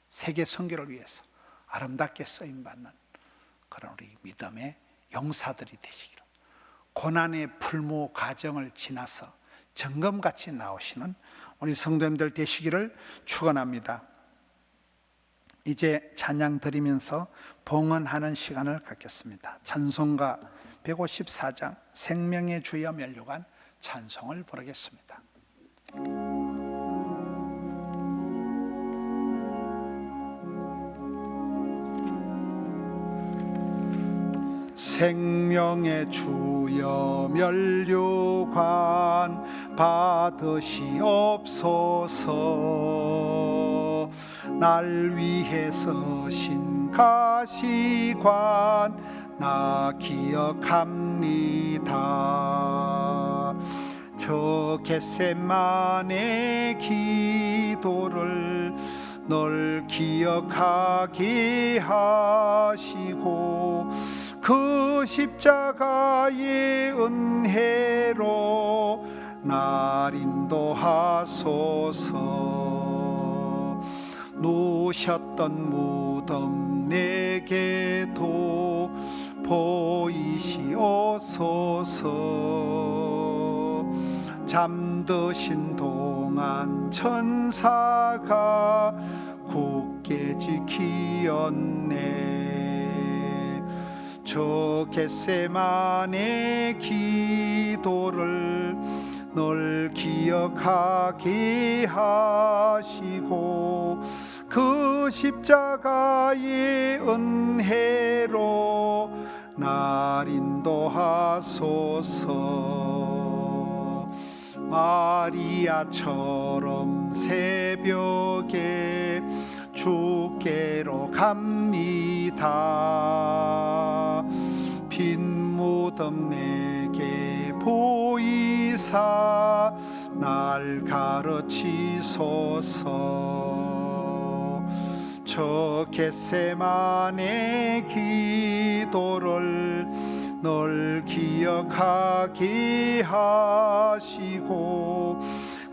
A: 세계 선교를 위해서 아름답게 쓰임받는 그런 우리 믿음의 용사들이 되시기를, 고난의 풀무 과정을 지나서 정금같이 나오시는 우리 성도님들 되시기를 축원합니다. 이제 찬양 드리면서 봉헌하는 시간을 갖겠습니다. 찬송가 154장 생명의 주여 면류관 찬송을 부르겠습니다. 생명의 주여 면류관 받으시옵소서. 날 위해 서신 가시관 나 기억합니다. 저 겟세마네 기도를 널 기억하게 하시고 그 십자가의 은혜로 날 인도하소서. 누셨던 무덤 내게도 보이시옵소서. 잠드신 동안 천사가 굳게 지키었네. 저 겟세마네 기도를 널 기억하게 하시고 그 십자가의 은혜로 날 인도하소서. 마리아처럼 새벽에 주께로 갑니다. 빈 무덤 내게 보이사 날 가르치소서. 저 겟세마네 기도를 널 기억하게 하시고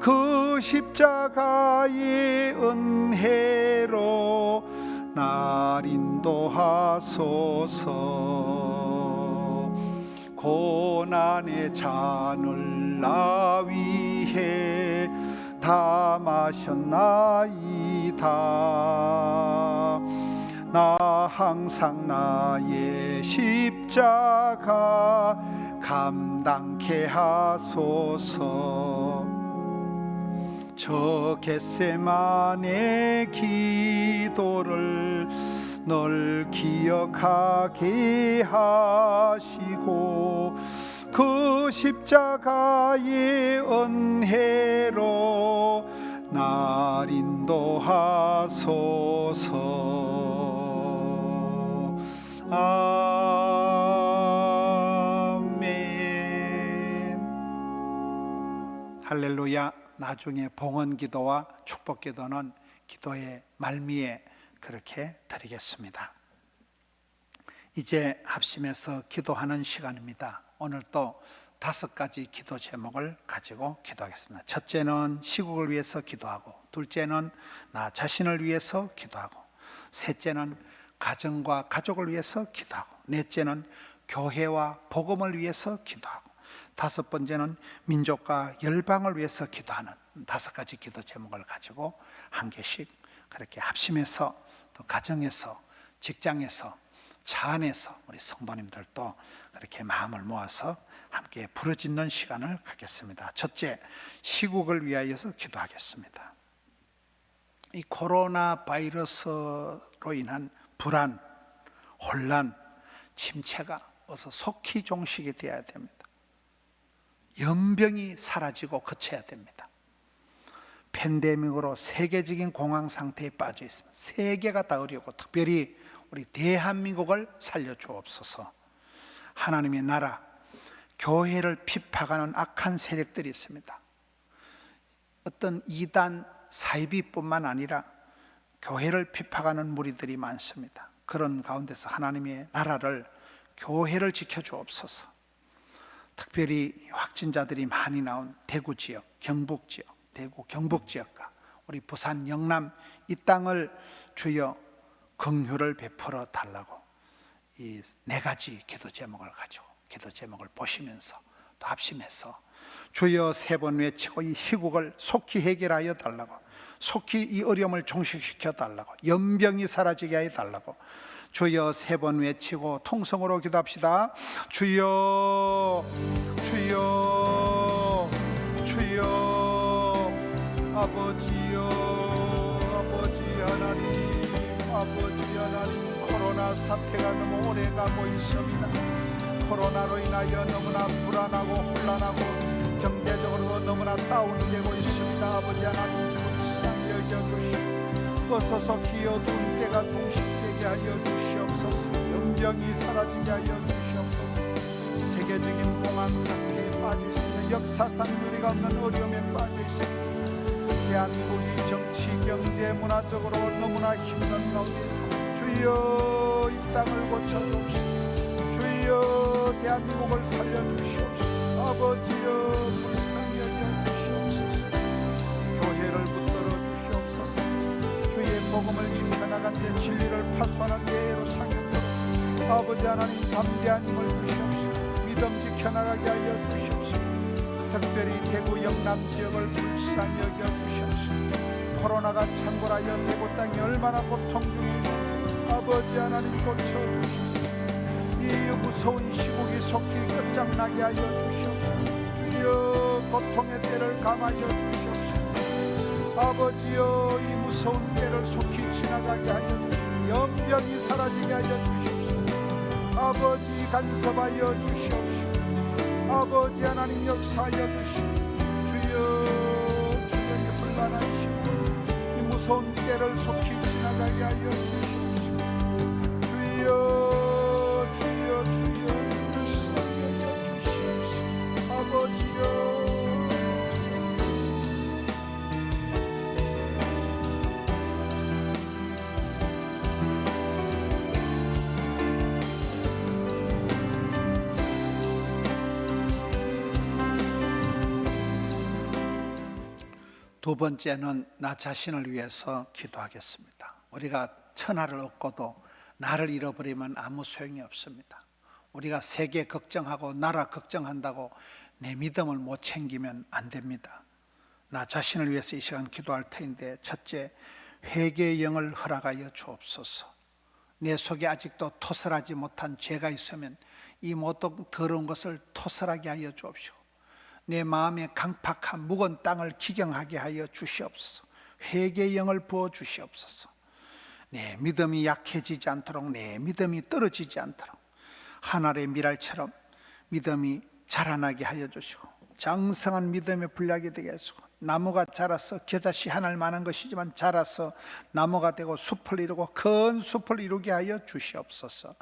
A: 그 십자가의 은혜로 날 인도하소서. 고난의 잔을 나 위해 다 마셨나이다. 나 항상 나의 십자가 감당케 하소서. 저 겟세마네 기도를 널 기억하게 하시고 그 십자가의 은혜로 날 인도하소서. 아멘. 할렐루야. 나중에 봉헌기도와 축복기도는 기도의 말미에 그렇게 드리겠습니다. 이제 합심해서 기도하는 시간입니다. 오늘 또 5가지 기도 제목을 가지고 기도하겠습니다. 첫째는 시국을 위해서 기도하고, 둘째는 나 자신을 위해서 기도하고, 셋째는 가정과 가족을 위해서 기도하고, 넷째는 교회와 복음을 위해서 기도하고, 5번째는 민족과 열방을 위해서 기도하는 5가지 기도 제목을 가지고 한 개씩 그렇게 합심해서, 또 가정에서, 직장에서, 차 안에서 우리 성도님들도 그렇게 마음을 모아서 함께 부르짖는 시간을 갖겠습니다. 첫째, 시국을 위하여서 기도하겠습니다. 이 코로나 바이러스로 인한 불안, 혼란, 침체가 어서 속히 종식이 되어야 됩니다. 연병이 사라지고 그쳐야 됩니다. 팬데믹으로 세계적인 공황 상태에 빠져 있습니다. 세계가 다 어려고 특별히 우리 대한민국을 살려주옵소서. 하나님의 나라, 교회를 핍박하는 악한 세력들이 있습니다. 어떤 이단 사이비뿐만 아니라 교회를 핍박하는 무리들이 많습니다. 그런 가운데서 하나님의 나라를, 교회를 지켜주옵소서. 특별히 확진자들이 많이 나온 대구 지역, 경북 지역, 대구 경북 지역과 우리 부산 영남 이 땅을 주여 긍휼을 베풀어 달라고 이 4가지 기도 제목을 가지고 기도 제목을 보시면서 또 합심해서 주여 3번 외치고 이 시국을 속히 해결하여 달라고, 속히 이 어려움을 종식시켜 달라고, 연병이 사라지게 해 달라고 주여 3번 외치고 통성으로 기도합시다. 주여, 주여, 주여, 아버지여, 아버지 하나님, 아버지 하나님, 코로나 사태가 너무 오래 가고 있습니다. 코로나로 인하여 너무나 불안하고 혼란하고 경제적으로 너무나 다운이 되고 있습니다. 아버지 하나님, 불쌍히 여겨주시고 어서서 기어둔 때가 종식되게 하여 주시옵소서. 연병이 사라지게 하여 주시옵소서. 세계적인 공황 상태에 빠져 있습니다. 역사상 유리가 없는 어려움에 빠져 있습니다. 대한민국이 정치, 경제, 문화적으로 너무나 힘든 가운데 주여 이 땅을 고쳐주옵시고, 주여 대한민국을 살려주시옵시고, 아버지여 불쌍히 여겨주시옵소서. 교회를 붙들어 주시옵소서. 주의 복음을 지켜나간 데 진리를 파수하는 예로 상용토록 아버지 하나님 담대한 힘을 주시옵시고, 믿음 지켜나가게 하여 주시옵시고, 특별히 대구 영남 지역을 불쌍히 여겨주시옵시고, 코로나가 창궐하여 대구 땅이 얼마나 고통 중에 아버지 하나님 고쳐주시옵소서. 이 무서운 시국이 속히 끝장나게 하여 주시옵소서. 주여 고통의 때를 감하여 주시옵소서. 아버지여 이 무서운 때를 속히 지나가게 하여 주시옵소서. 연병이 사라지게 하여 주시옵소서. 아버지 간섭하여 주시옵소서. 아버지 하나님 역사하여 주시옵소서. 주여, 주여 이 혼란한 시국, 이 무서운 때를 속히 지나가게 하여 주시옵소서. 주여, 주여, 주여 불쌍히 여겨 주시옵소서. 아버지여, 두 번째는 나 자신을 위해서 기도하겠습니다. 우리가 천하를 얻고도 나를 잃어버리면 아무 소용이 없습니다. 우리가 세계 걱정하고 나라 걱정한다고 내 믿음을 못 챙기면 안 됩니다. 나 자신을 위해서 이 시간 기도할 터인데, 첫째, 회개의 영을 허락하여 주옵소서. 내 속에 아직도 토설하지 못한 죄가 있으면 이 모든 더러운 것을 토설하게 하여 주옵시고, 내 마음에 강팍한 묵은 땅을 기경하게 하여 주시옵소서. 회개의 영을 부어 주시옵소서. 내 믿음이 약해지지 않도록, 내 믿음이 떨어지지 않도록 한 알의 밀알처럼 믿음이 자라나게 하여 주시고, 장성한 믿음의 분량이 되게 하시고, 나무가 자라서 겨자씨 하나를 만한 것이지만 자라서 나무가 되고 숲을 이루고 큰 숲을 이루게 하여 주시옵소서.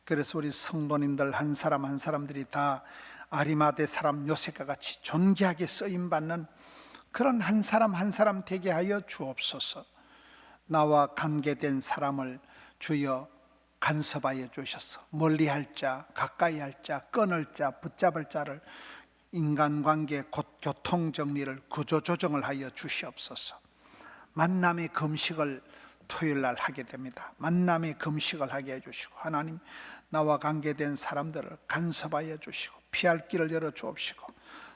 A: 그래서 우리 성도님들 한 사람 한 사람들이 다 아리마대 사람 요셉과 같이 존귀하게 쓰임받는 그런 한 사람 한 사람 되게 하여 주옵소서. 나와 관계된 사람을 주여 간섭하여 주셔서 멀리할 자, 가까이 할 자, 끊을 자, 붙잡을 자를 인간관계 곧 교통정리를 구조조정을 하여 주시옵소서. 만남의 금식을 토요일날 하게 됩니다. 만남의 금식을 하게 해주시고, 하나님 나와 관계된 사람들을 간섭하여 주시고 피할 길을 열어 주옵시고,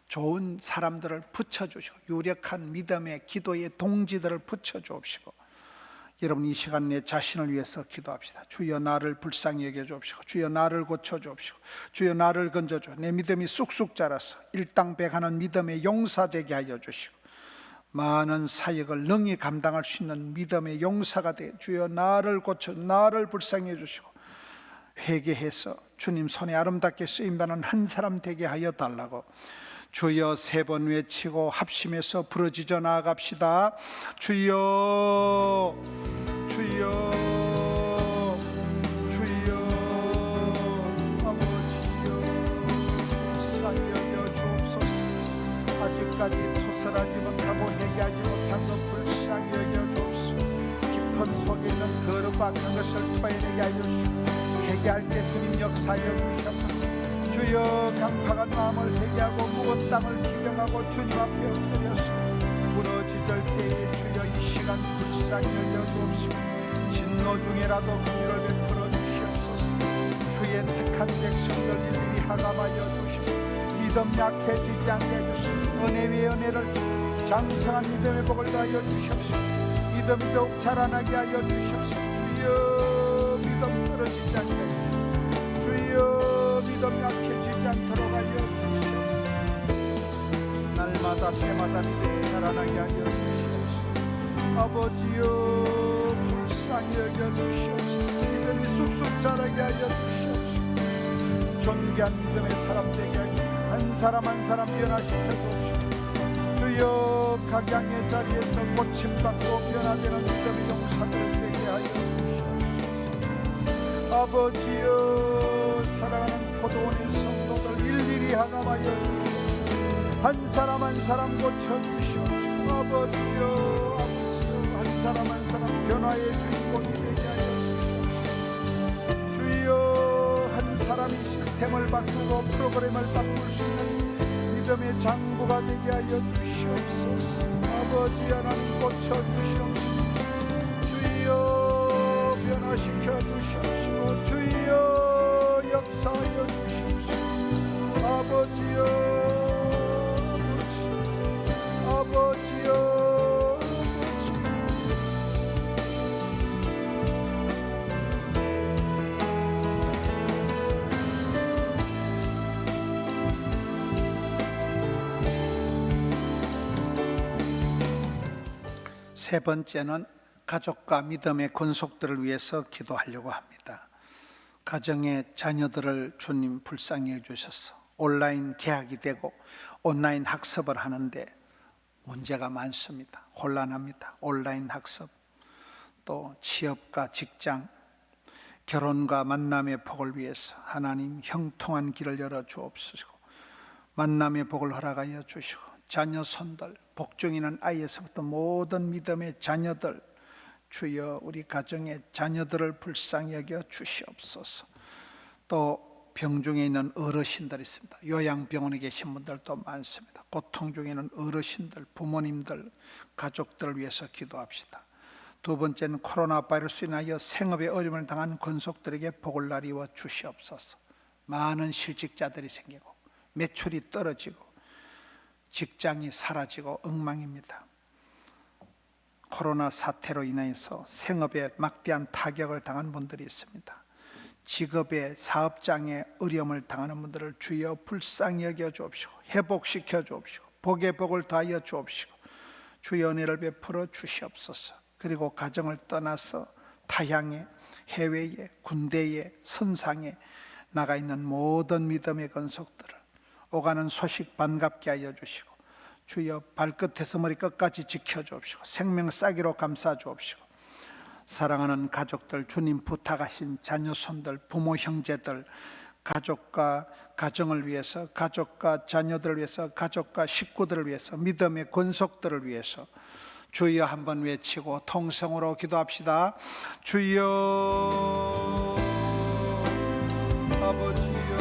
A: 좋은 사람들을 붙여주시고 유력한 믿음의 기도의 동지들을 붙여주옵시고, 여러분 이 시간 내 자신을 위해서 기도합시다. 주여 나를 불쌍히 여겨 주옵시고, 주여 나를 고쳐 주옵시고, 주여 나를 건져 주. 내 믿음이 쑥쑥 자라서 일당백하는 믿음의 용사 되게 하여 주시고, 많은 사역을 능히 감당할 수 있는 믿음의 용사가 되어 주여 나를 고쳐 나를 불쌍히 해 주시고, 회개해서 주님 손에 아름답게 쓰임받는 한 사람 되게 하여 달라고 주여 세 번 외치고 합심해서 부르짖어 나아갑시다. 주여 주여 주여 아버지여 불쌍히 여겨 주옵소서. 아직까지 토설하지 못하고 회개하지 못한 것 불쌍히 여겨 주옵소서. 깊은 속에 있는 거룩과 악한 것을 토해내게 하여 주시고, 회개할 때 주님 역사하여 주시옵소서. 주여 강팍한 마음을 회개하고 묵은 땅을 기경하고 주님 앞에 엎드려서 부러지절 때에 주여 이 시간 불쌍히 여겨 주옵시고, 진노 중에라도 긍휼을 베풀어 주시옵소서. 주의 택한 백성들 일일이 하감하여 주시고, 믿음 약해지지 않게 해주시고, 은혜 위에 은혜를 장성한 믿음의 복을 더하여 주시옵소서. 믿음이 더욱 자라나게 하여 주시옵소서. 주여 믿음 떨어지지 않게 해주시옵소서. 주여 믿음 약해지지 않도록 하여 주시옵소서. 날마다 때마다 믿음이 자라나게 하여 주시옵소서. 아버지여 불쌍히 여겨 주시옵소서. 믿음이 쑥쑥 자라게 하여 주시옵소서. 존귀한 믿음의 사람 되게 하여 주시옵소서. 한 사람 한 사람 변화시켜 주옵소서. 주여 각양의 자리에서 고침받고 변화되는 믿음의 용사들 되게 하여 주시옵소서. 아버지여 사랑하는 포도원의 성도들 일일이 하감하여 주시옵소서. 한 사람 한 사람 고쳐주시옵소서. 아버지여 아버지여 한 사람 한 사람 변화의 주인공이 되게 하여 주시옵소서. 주여 한 사람이 시스템을 바꾸고 프로그램을 바꿀 수 있는 믿음의 장부가 되게 하여 주시옵소서. 아버지 하나님 고쳐주시옵소서. 주여 변화시켜 주시옵시고, 주여 역사하여 주시옵시고, 아버지여 아버지여 세 번째는 가족과 믿음의 권속들을 위해서 기도하려고 합니다. 가정의 자녀들을 주님 불쌍히 해주셔서 온라인 개학이 되고 온라인 학습을 하는데 문제가 많습니다. 혼란합니다. 온라인 학습, 또 취업과 직장, 결혼과 만남의 복을 위해서 하나님 형통한 길을 열어 주옵시고, 만남의 복을 허락하여 주시고, 자녀 손들, 복종이는 아이에서부터 모든 믿음의 자녀들, 주여 우리 가정의 자녀들을 불쌍히 여겨 주시옵소서. 또 병중에 있는 어르신들이 있습니다. 요양병원에 계신 분들도 많습니다. 고통 중에 있는 어르신들, 부모님들, 가족들을 위해서 기도합시다. 두 번째는 코로나 바이러스로 인하여 생업에 어려움을 당한 권속들에게 복을 나리워 주시옵소서. 많은 실직자들이 생기고 매출이 떨어지고 직장이 사라지고 엉망입니다. 코로나 사태로 인해서 생업에 막대한 타격을 당한 분들이 있습니다. 직업에 사업장에 어려움을 당하는 분들을 주여 불쌍히 여겨 주옵시고 회복시켜 주옵시고 복의 복을 더하여 주옵시고 주의 은혜를 베풀어 주시옵소서. 그리고 가정을 떠나서 타향에, 해외에, 군대에, 선상에 나가 있는 모든 믿음의 권속들을 오가는 소식 반갑게 하여 주시고 주여 발끝에서 머리끝까지 지켜주옵시고 생명 싸기로 감싸 주옵시고 사랑하는 가족들, 주님 부탁하신 자녀 손들, 부모 형제들, 가족과 가정을 위해서, 가족과 자녀들을 위해서, 가족과 식구들을 위해서, 믿음의 권속들을 위해서 주여 한번 외치고 통성으로 기도합시다. 주여 아버지여,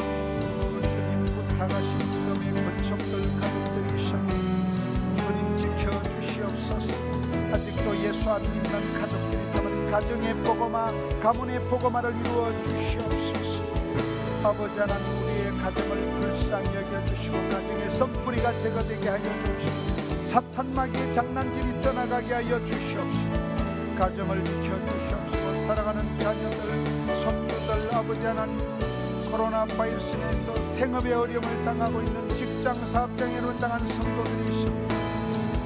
A: 주님 부탁하신 믿음의 권속들 가족들이 있습니다. 주님 지켜주시옵소서. 아직도 예수 안 믿는 가족들이 있으면 가정의 복음화, 가문의 복음화를 이루어 주시옵소서. 아버지 하나님, 우리의 가정을 불쌍히 여겨주시고 가정의 썩뿌리가 제거되게 하여 주시옵소서. 사탄 마귀의 장난질이 떠나가게 하여 주시옵소서. 가정을 지켜주시옵소서. 사랑하는 자녀들, 손주들, 아버지 하나님, 코로나 바이러스에서 생업에 어려움을 당하고 있는 직장 사업장에 당한 성도들이 있습니다.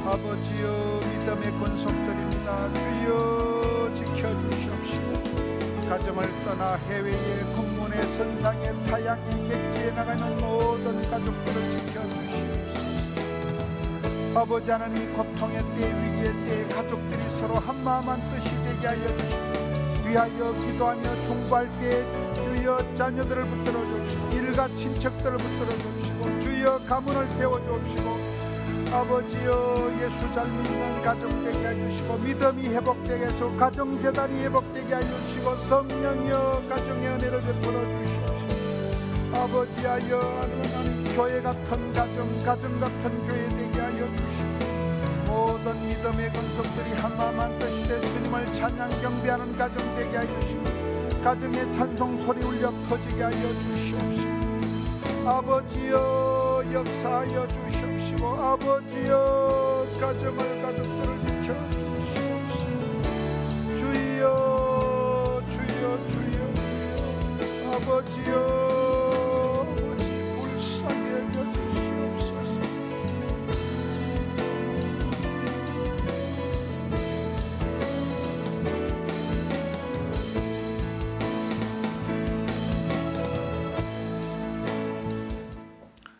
A: 아버지여, 믿음의 권속들입니다. 주여 지켜주시옵시고 가정을 떠나 해외에, 국문에, 선상에, 타향에, 객지에 나가는 모든 가족들을 지켜주시옵소서. 아버지 하나님, 고통의 때, 위기의 때 가족들이 서로 한마음 한뜻이 되게 하여 주시고 위하여 기도하며 중보할 때 주여 자녀들을 붙들어 주시고 일가 친척들을 붙들어 주시고 주여 가문을 세워 주시고 아버지여 예수 잘 믿는 가정 되게 해주시고 믿음이 회복되게 해주시고 가정재단이 회복되게 해주시고 성령여 가정의 은혜를 베풀어 주시옵시고 아버지하여 하나님 교회 같은 가정 같은 교회 되게 하여 주시고 모든 믿음의 권속들이 한마음 한뜻이 되 주님을 찬양 경배하는 가정 되게 하여 주시고 가정의 찬송 소리 울려 퍼지게 하여 주시옵시고 아버지여 역사하여 주시옵시고 아버지여 가족들을 지켜주시옵시고 주여 아버지여 불쌍히 여겨주시옵소서.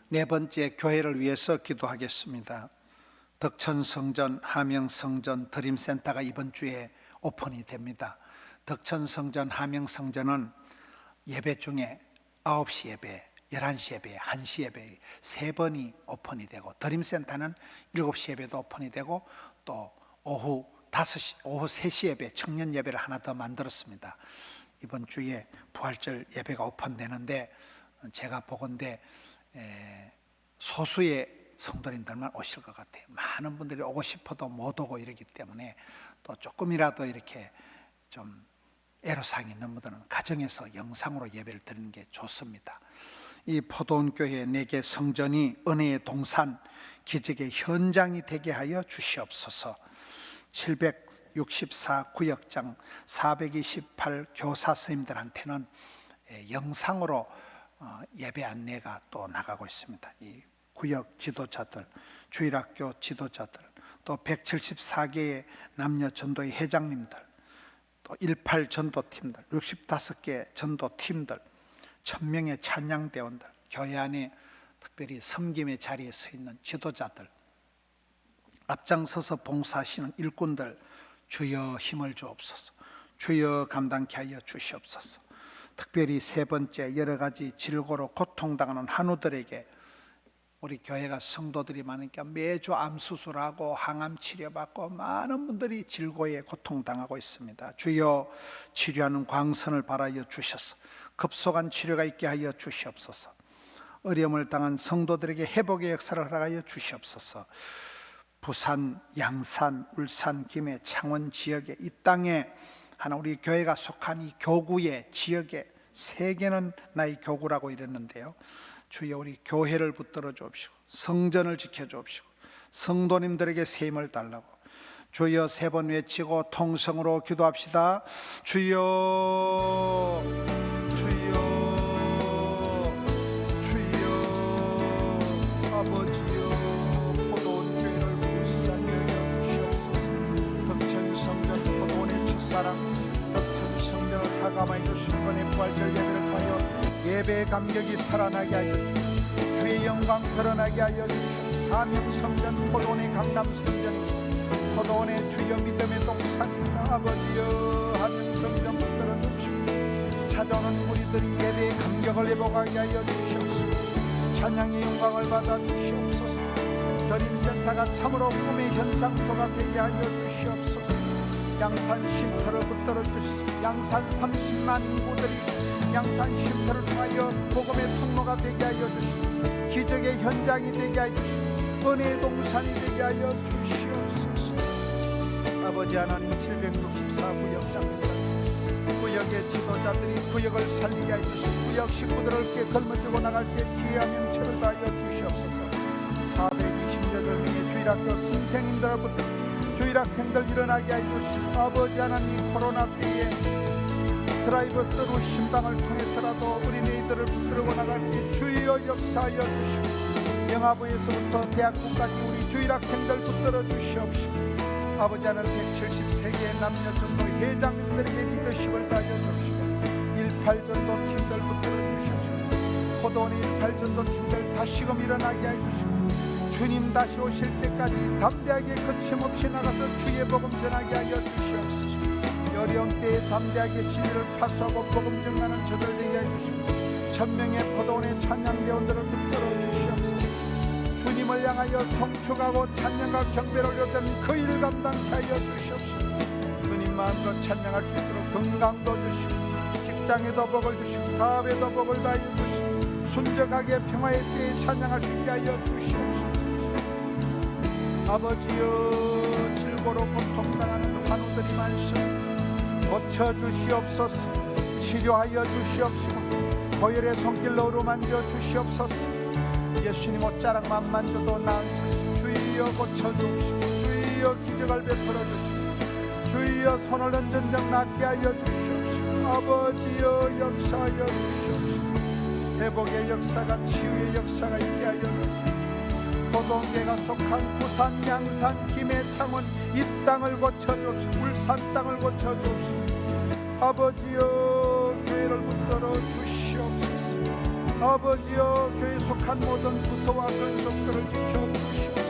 A: 네 번째, 교회를 위해서 기도하겠습니다. 덕천성전, 함영성전, 드림센터가 이번 주에 오픈이 됩니다. 덕천성전, 함영성전은 예배 중에 9시 예배, 11시 예배, 1시 예배 3번이 오픈이 되고 드림센터는 7시 예배도 오픈이 되고 또 오후 3시 예배, 청년 예배를 하나 더 만들었습니다. 이번 주에 부활절 예배가 오픈되는데 제가 보건대 소수의 성도님들만 오실 것 같아요. 많은 분들이 오고 싶어도 못 오고 이러기 때문에 또 조금이라도 이렇게 좀 애로사항이 있는 분들은 가정에서 영상으로 예배를 드리는 게 좋습니다. 이 포도원교회 4개 성전이 은혜의 동산, 기적의 현장이 되게 하여 주시옵소서. 764 구역장 428 교사 선생님들한테는 영상으로 예배 안내가 또 나가고 있습니다. 이 구역 지도자들, 주일학교 지도자들, 또 174개의 남녀 전도의 회장님들, 또 18 전도팀들, 65개 전도팀들, 1000명의 찬양대원들, 교회 안에 특별히 섬김의 자리에 서 있는 지도자들, 앞장서서 봉사하시는 일꾼들, 주여 힘을 주옵소서. 주여 감당케 하여 주시옵소서. 특별히 세 번째, 여러 가지 질고로 고통당하는 한우들에게 우리 교회가 성도들이 많으니까 매주 암 수술하고 항암 치료받고 많은 분들이 질고에 고통당하고 있습니다. 주여 치료하는 광선을 발하여 주셔서 급속한 치료가 있게 하여 주시옵소서. 어려움을 당한 성도들에게 회복의 역사를 허락하여 주시옵소서. 부산, 양산, 울산, 김해, 창원 지역에 이 땅에 하나 우리 교회가 속한 이 교구의 지역에 세계는 나의 교구라고 이랬는데요. 주여 우리 교회를 붙들어 주옵시고 성전을 지켜 주옵시고 성도님들에게 새 힘을 달라고 주여 3번 외치고 통성으로 기도합시다. 주여 주여 주여 아버지여 포도원 교회를 불쌍히 여겨 주시옵소서. 덕천성전 포도원의 첫사랑 덕천성전을 다감하여 주신 번의 부활절 예배를 통하여 예배의 감격이 살아나게 하여 주시옵소서. 주의 영광 드러나게 하여 주시옵소서. 가명성전 포도원의 강남성전입니다. 포도원의 주여 믿음의 동산입니다. 아버지여 하명성전 붙들어 주시옵소서. 찾아오는 무리들이 예배의 감격을 회복하게 하여 주시옵소서. 찬양의 영광을 받아 주시옵소서. 드림센터가 참으로 꿈의 현상 소가 되게 하여 주시옵소서. 양산 쉼터를 붙들어 주시옵소서. 양산 30만 인구들이 양산 쉼터를 통하여 복음의 통로가 되게 하여 주시옵소서. 기적의 현장이 되게 하여 주시옵소서. 은혜의 동산이 되게 하여 주시옵소서. 아버지 하나님 764구역장입니다. 구역의 지도자들이 구역을 살리게 해주시고 구역 식구들을 걸머쥐고 나갈 때 주의 명철을 다하여 주시옵소서. 428명의 주일학교 선생님들부터 주일학생들 일어나게 해주시고 아버지 하나님 코로나 때에 드라이브스루 신방을 통해서라도 어린이들을 붙들고 나갈 때 주여 역사하여 주시고 영아부에서부터 대학부까지 우리 주일학생들 붙들어 주시옵시고 아버지 하나님 173개의 남녀 전도 회장님들에게 리더십을 다하여 주시고 18전도 팀들 붙들어 주시옵시고 포도원의 18전도 팀들 다시금 일어나게 해주시고 주님 다시 오실 때까지 담대하게 거침없이 나가서 주의 복음 전하게 하여 주시옵소서. 어려운 때에 담대하게 진리를 파수하고 복음 전하는 저들 되게 해주시고 1000명의 포도원의 찬양대원들을 붙들어 주시옵소서. 주님을 향하여 송축하고 찬양과 경배를 올렸던 그 일을 감당케 하여 주시옵소서. 주님 마음껏 찬양할 수 있도록 건강도 주시고 직장에도 복을 주시고 사업에도 복을 다하여 주시고 순적하게 평화의 때에 찬양할 수 있게 하여 주시옵소서. 아버지여 질고로 고통당하는 환우들이 많습니다. 고쳐주시옵소서. 치료하여 주시옵시고 보혈의 손길로 어루만져 주시옵소서. 예수님 옷자락만 만져도 나은 주여 고쳐주시고 주여 기적을 베풀어 주시고 주여 손을 얹은 낫게 하여 주시옵시고 아버지여 역사하여 주시옵시고 회복의 역사가 치유의 역사가 있게 하여 주시옵시고 포동계가 속한 부산, 양산, 김해, 창원 이 땅을 고쳐주옵시고 울산 땅을 고쳐주옵시고 아버지여 교회를 붙들어 주시옵소서. 아버지여 교회에 속한 모든 부서와 근속들을 지켜주시옵소서.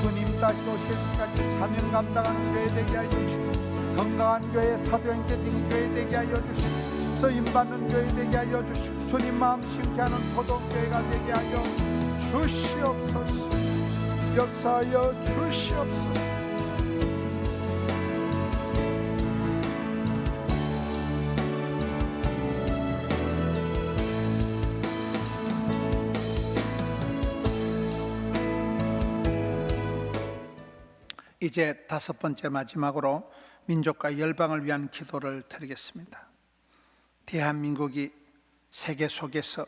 A: 주님 다시 오실 때까지 사명 감당하는 교회 되게 하여 주시고 건강한 교회 사도행전적인 교회 되게 하여 주시고 쓰임받는 교회 되게 하여 주시고 주님 마음 심게 하는 포도교회가 되게 하여 주시옵소서. 역사하여 주시옵소서. 이제 5번째 마지막으로 민족과 열방을 위한 기도를 드리겠습니다. 대한민국이 세계 속에서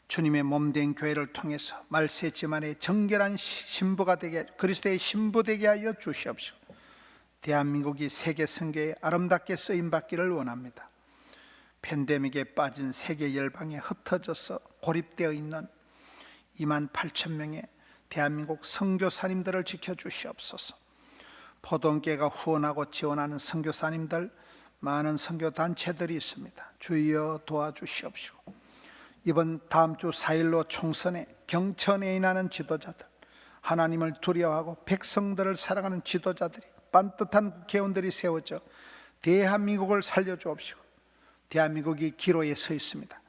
A: 주님의 몸된 교회를 통해서 말세지만의 정결한 신부가 되게 그리스도의 신부 되게 하여 주시옵시고 대한민국이 세계 선교에 아름답게 쓰임받기를 원합니다. 팬데믹에 빠진 세계 열방에 흩어져서 고립되어 있는 28,000명의 대한민국 선교사님들을 지켜주시옵소서. 포동교회가 후원하고 지원하는 선교사님들 많은 선교단체들이 있습니다. 주여 도와주시옵시고 이번 다음 주 4일로 총선에 경천에 인하는 지도자들 하나님을 두려워하고 백성들을 사랑하는 지도자들이 반듯한 국회의원들이 세워져 대한민국을 살려주옵시고 대한민국이 기로에 서 있습니다.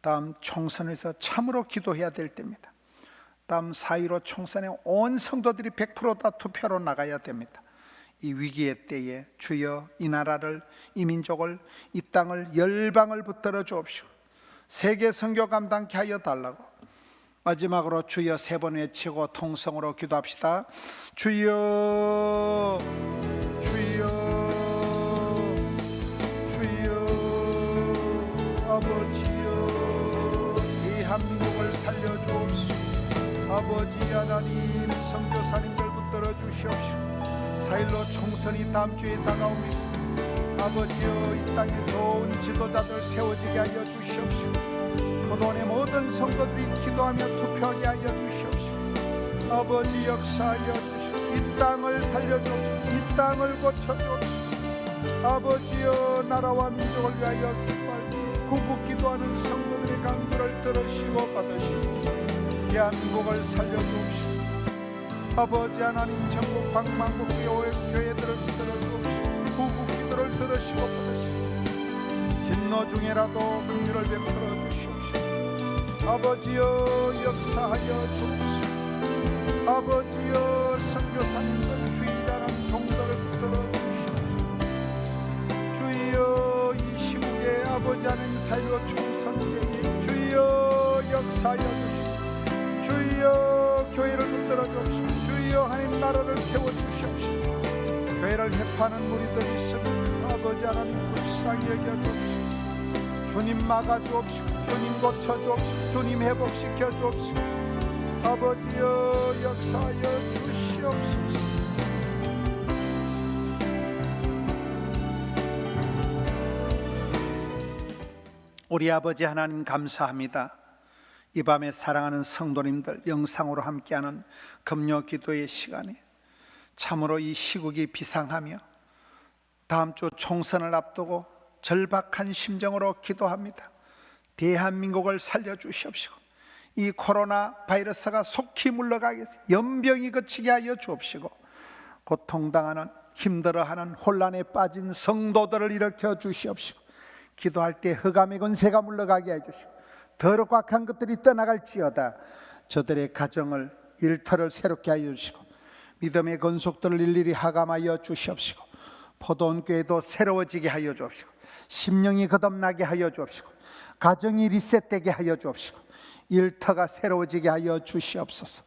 A: 다음 총선에서 참으로 기도해야 될 때입니다. 다음 4.15 총선에 온 성도들이 100% 다 투표로 나가야 됩니다. 이 위기의 때에 주여 이 나라를, 이 민족을, 이 땅을, 열방을 붙들어 주옵시고 세계 선교 감당케 하여 달라고. 마지막으로 주여 세 번 외치고 통성으로 기도합시다. 주여, 주여, 주여, 아버지여, 대한민국을 살려주옵시고 아버지 하나님, 선교사님들 붙들어 주시옵시고 4.15 총선이 다음 주에 다가옵니다. 아버지여, 이 땅에 좋은 지도자들 세워지게 하여 주시옵시고 그동안의 모든 성도들이 기도하며 투표하게 하여 주시옵시고 아버지 역사하여 주시고 이 땅을 살려주옵시고 이 땅을 고쳐주옵시고 아버지여, 나라와 민족을 위하여 기뻐할 구국 기도하는 성도들의 간구를 들으시고 받으시고 대한민국을 살려주옵시고 아버지 하나님, 전국 방망국 교회들을 들어주옵시고 구국 기도를 들으시고 받으시고 진노 중에라도 긍휼을 베풀어 주시옵시고 아버지여, 역사하여 주옵시고 아버지여, 선교사님들 주일하는 종들을 붙들어 주시옵시고 주여, 이 시국에 아버지 하나님 사이로 총선대에 주여 역사하여 주시옵시고 주여, 교회를 붙들어 주옵시고 주여, 하나님 나라를 세워주시옵시고 교회를 해파하는 무리들이 있으면 아버지 하나님 불쌍히 여겨주옵시고 주님 막아주옵시고 주님 고쳐주옵시고 주님 회복시켜 주옵시고 아버지여, 역사하여 주시옵소서. 우리 아버지 하나님 감사합니다. 이 밤에 사랑하는 성도님들 영상으로 함께하는 금요 기도의 시간에 참으로 이 시국이 비상하며 다음 주 총선을 앞두고 절박한 심정으로 기도합니다. 대한민국을 살려주시옵시고 이 코로나 바이러스가 속히 물러가게 해서 연병이 그치게 하여 주옵시고 고통당하는, 힘들어하는, 혼란에 빠진 성도들을 일으켜 주시옵시고 기도할 때 흑암의 권세가 물러가게 해주시고 더럽고 악한 것들이 떠나갈지어다. 저들의 가정을, 일터를 새롭게 하여 주시고 믿음의 건속들을 일일이 하감하여 주시옵시고 포도원 교회도 새로워지게 하여 주옵시고 심령이 거듭나게 하여 주옵시고 가정이 리셋되게 하여 주옵시고 일터가 새로워지게 하여 주시옵소서.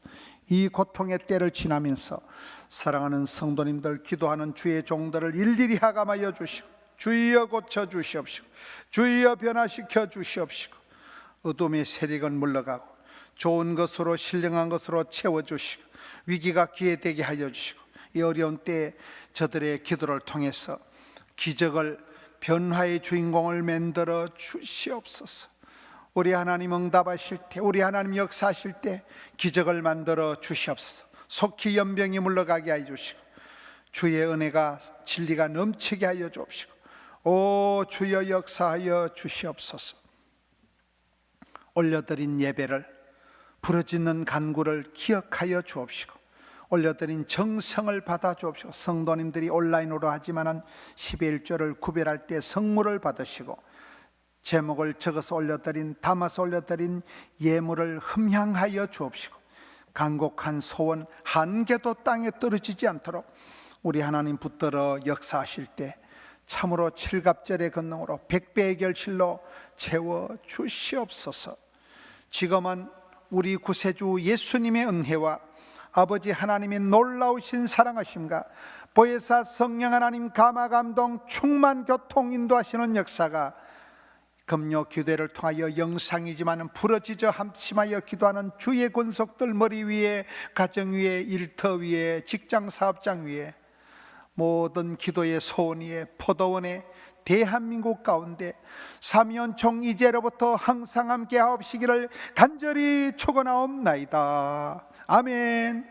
A: 이 고통의 때를 지나면서 사랑하는 성도님들, 기도하는 주의 종들을 일일이 하감하여 주시고 주여 고쳐 주시옵시고 주여 변화시켜 주시옵시고 어둠의 세력은 물러가고 좋은 것으로, 신령한 것으로 채워주시고 위기가 기회되게 하여 주시고 이 어려운 때에 저들의 기도를 통해서 기적을, 변화의 주인공을 만들어 주시옵소서. 우리 하나님 응답하실 때, 우리 하나님 역사하실 때 기적을 만들어 주시옵소서. 속히 연병이 물러가게 하여 주시고 주의 은혜가, 진리가 넘치게 하여 주옵시고 오 주여 역사하여 주시옵소서. 올려드린 예배를, 부르짖는 간구를 기억하여 주옵시고 올려드린 정성을 받아 주옵시고 성도님들이 온라인으로 하지만은 11조를 구별할 때 성물을 받으시고 제목을 적어서 올려드린, 담아서 올려드린 예물을 흠향하여 주옵시고 간곡한 소원 한 개도 땅에 떨어지지 않도록 우리 하나님 붙들어 역사하실 때 참으로 칠갑절의 권능으로 백배의 결실로 채워 주시옵소서. 지금은 우리 구세주 예수님의 은혜와 아버지 하나님의 놀라우신 사랑하심과 보혜사 성령 하나님 감화감동 충만 교통 인도하시는 역사가 금요 기도를 통하여 영상이지만 부러지져 합심하여 기도하는 주의 권속들 머리 위에, 가정 위에, 일터 위에, 직장 사업장 위에, 모든 기도의 소원 위에, 포도원에, 대한민국 가운데 삼위원총 이제로부터 항상 함께 하옵시기를 간절히 축원하옵나이다. 아멘.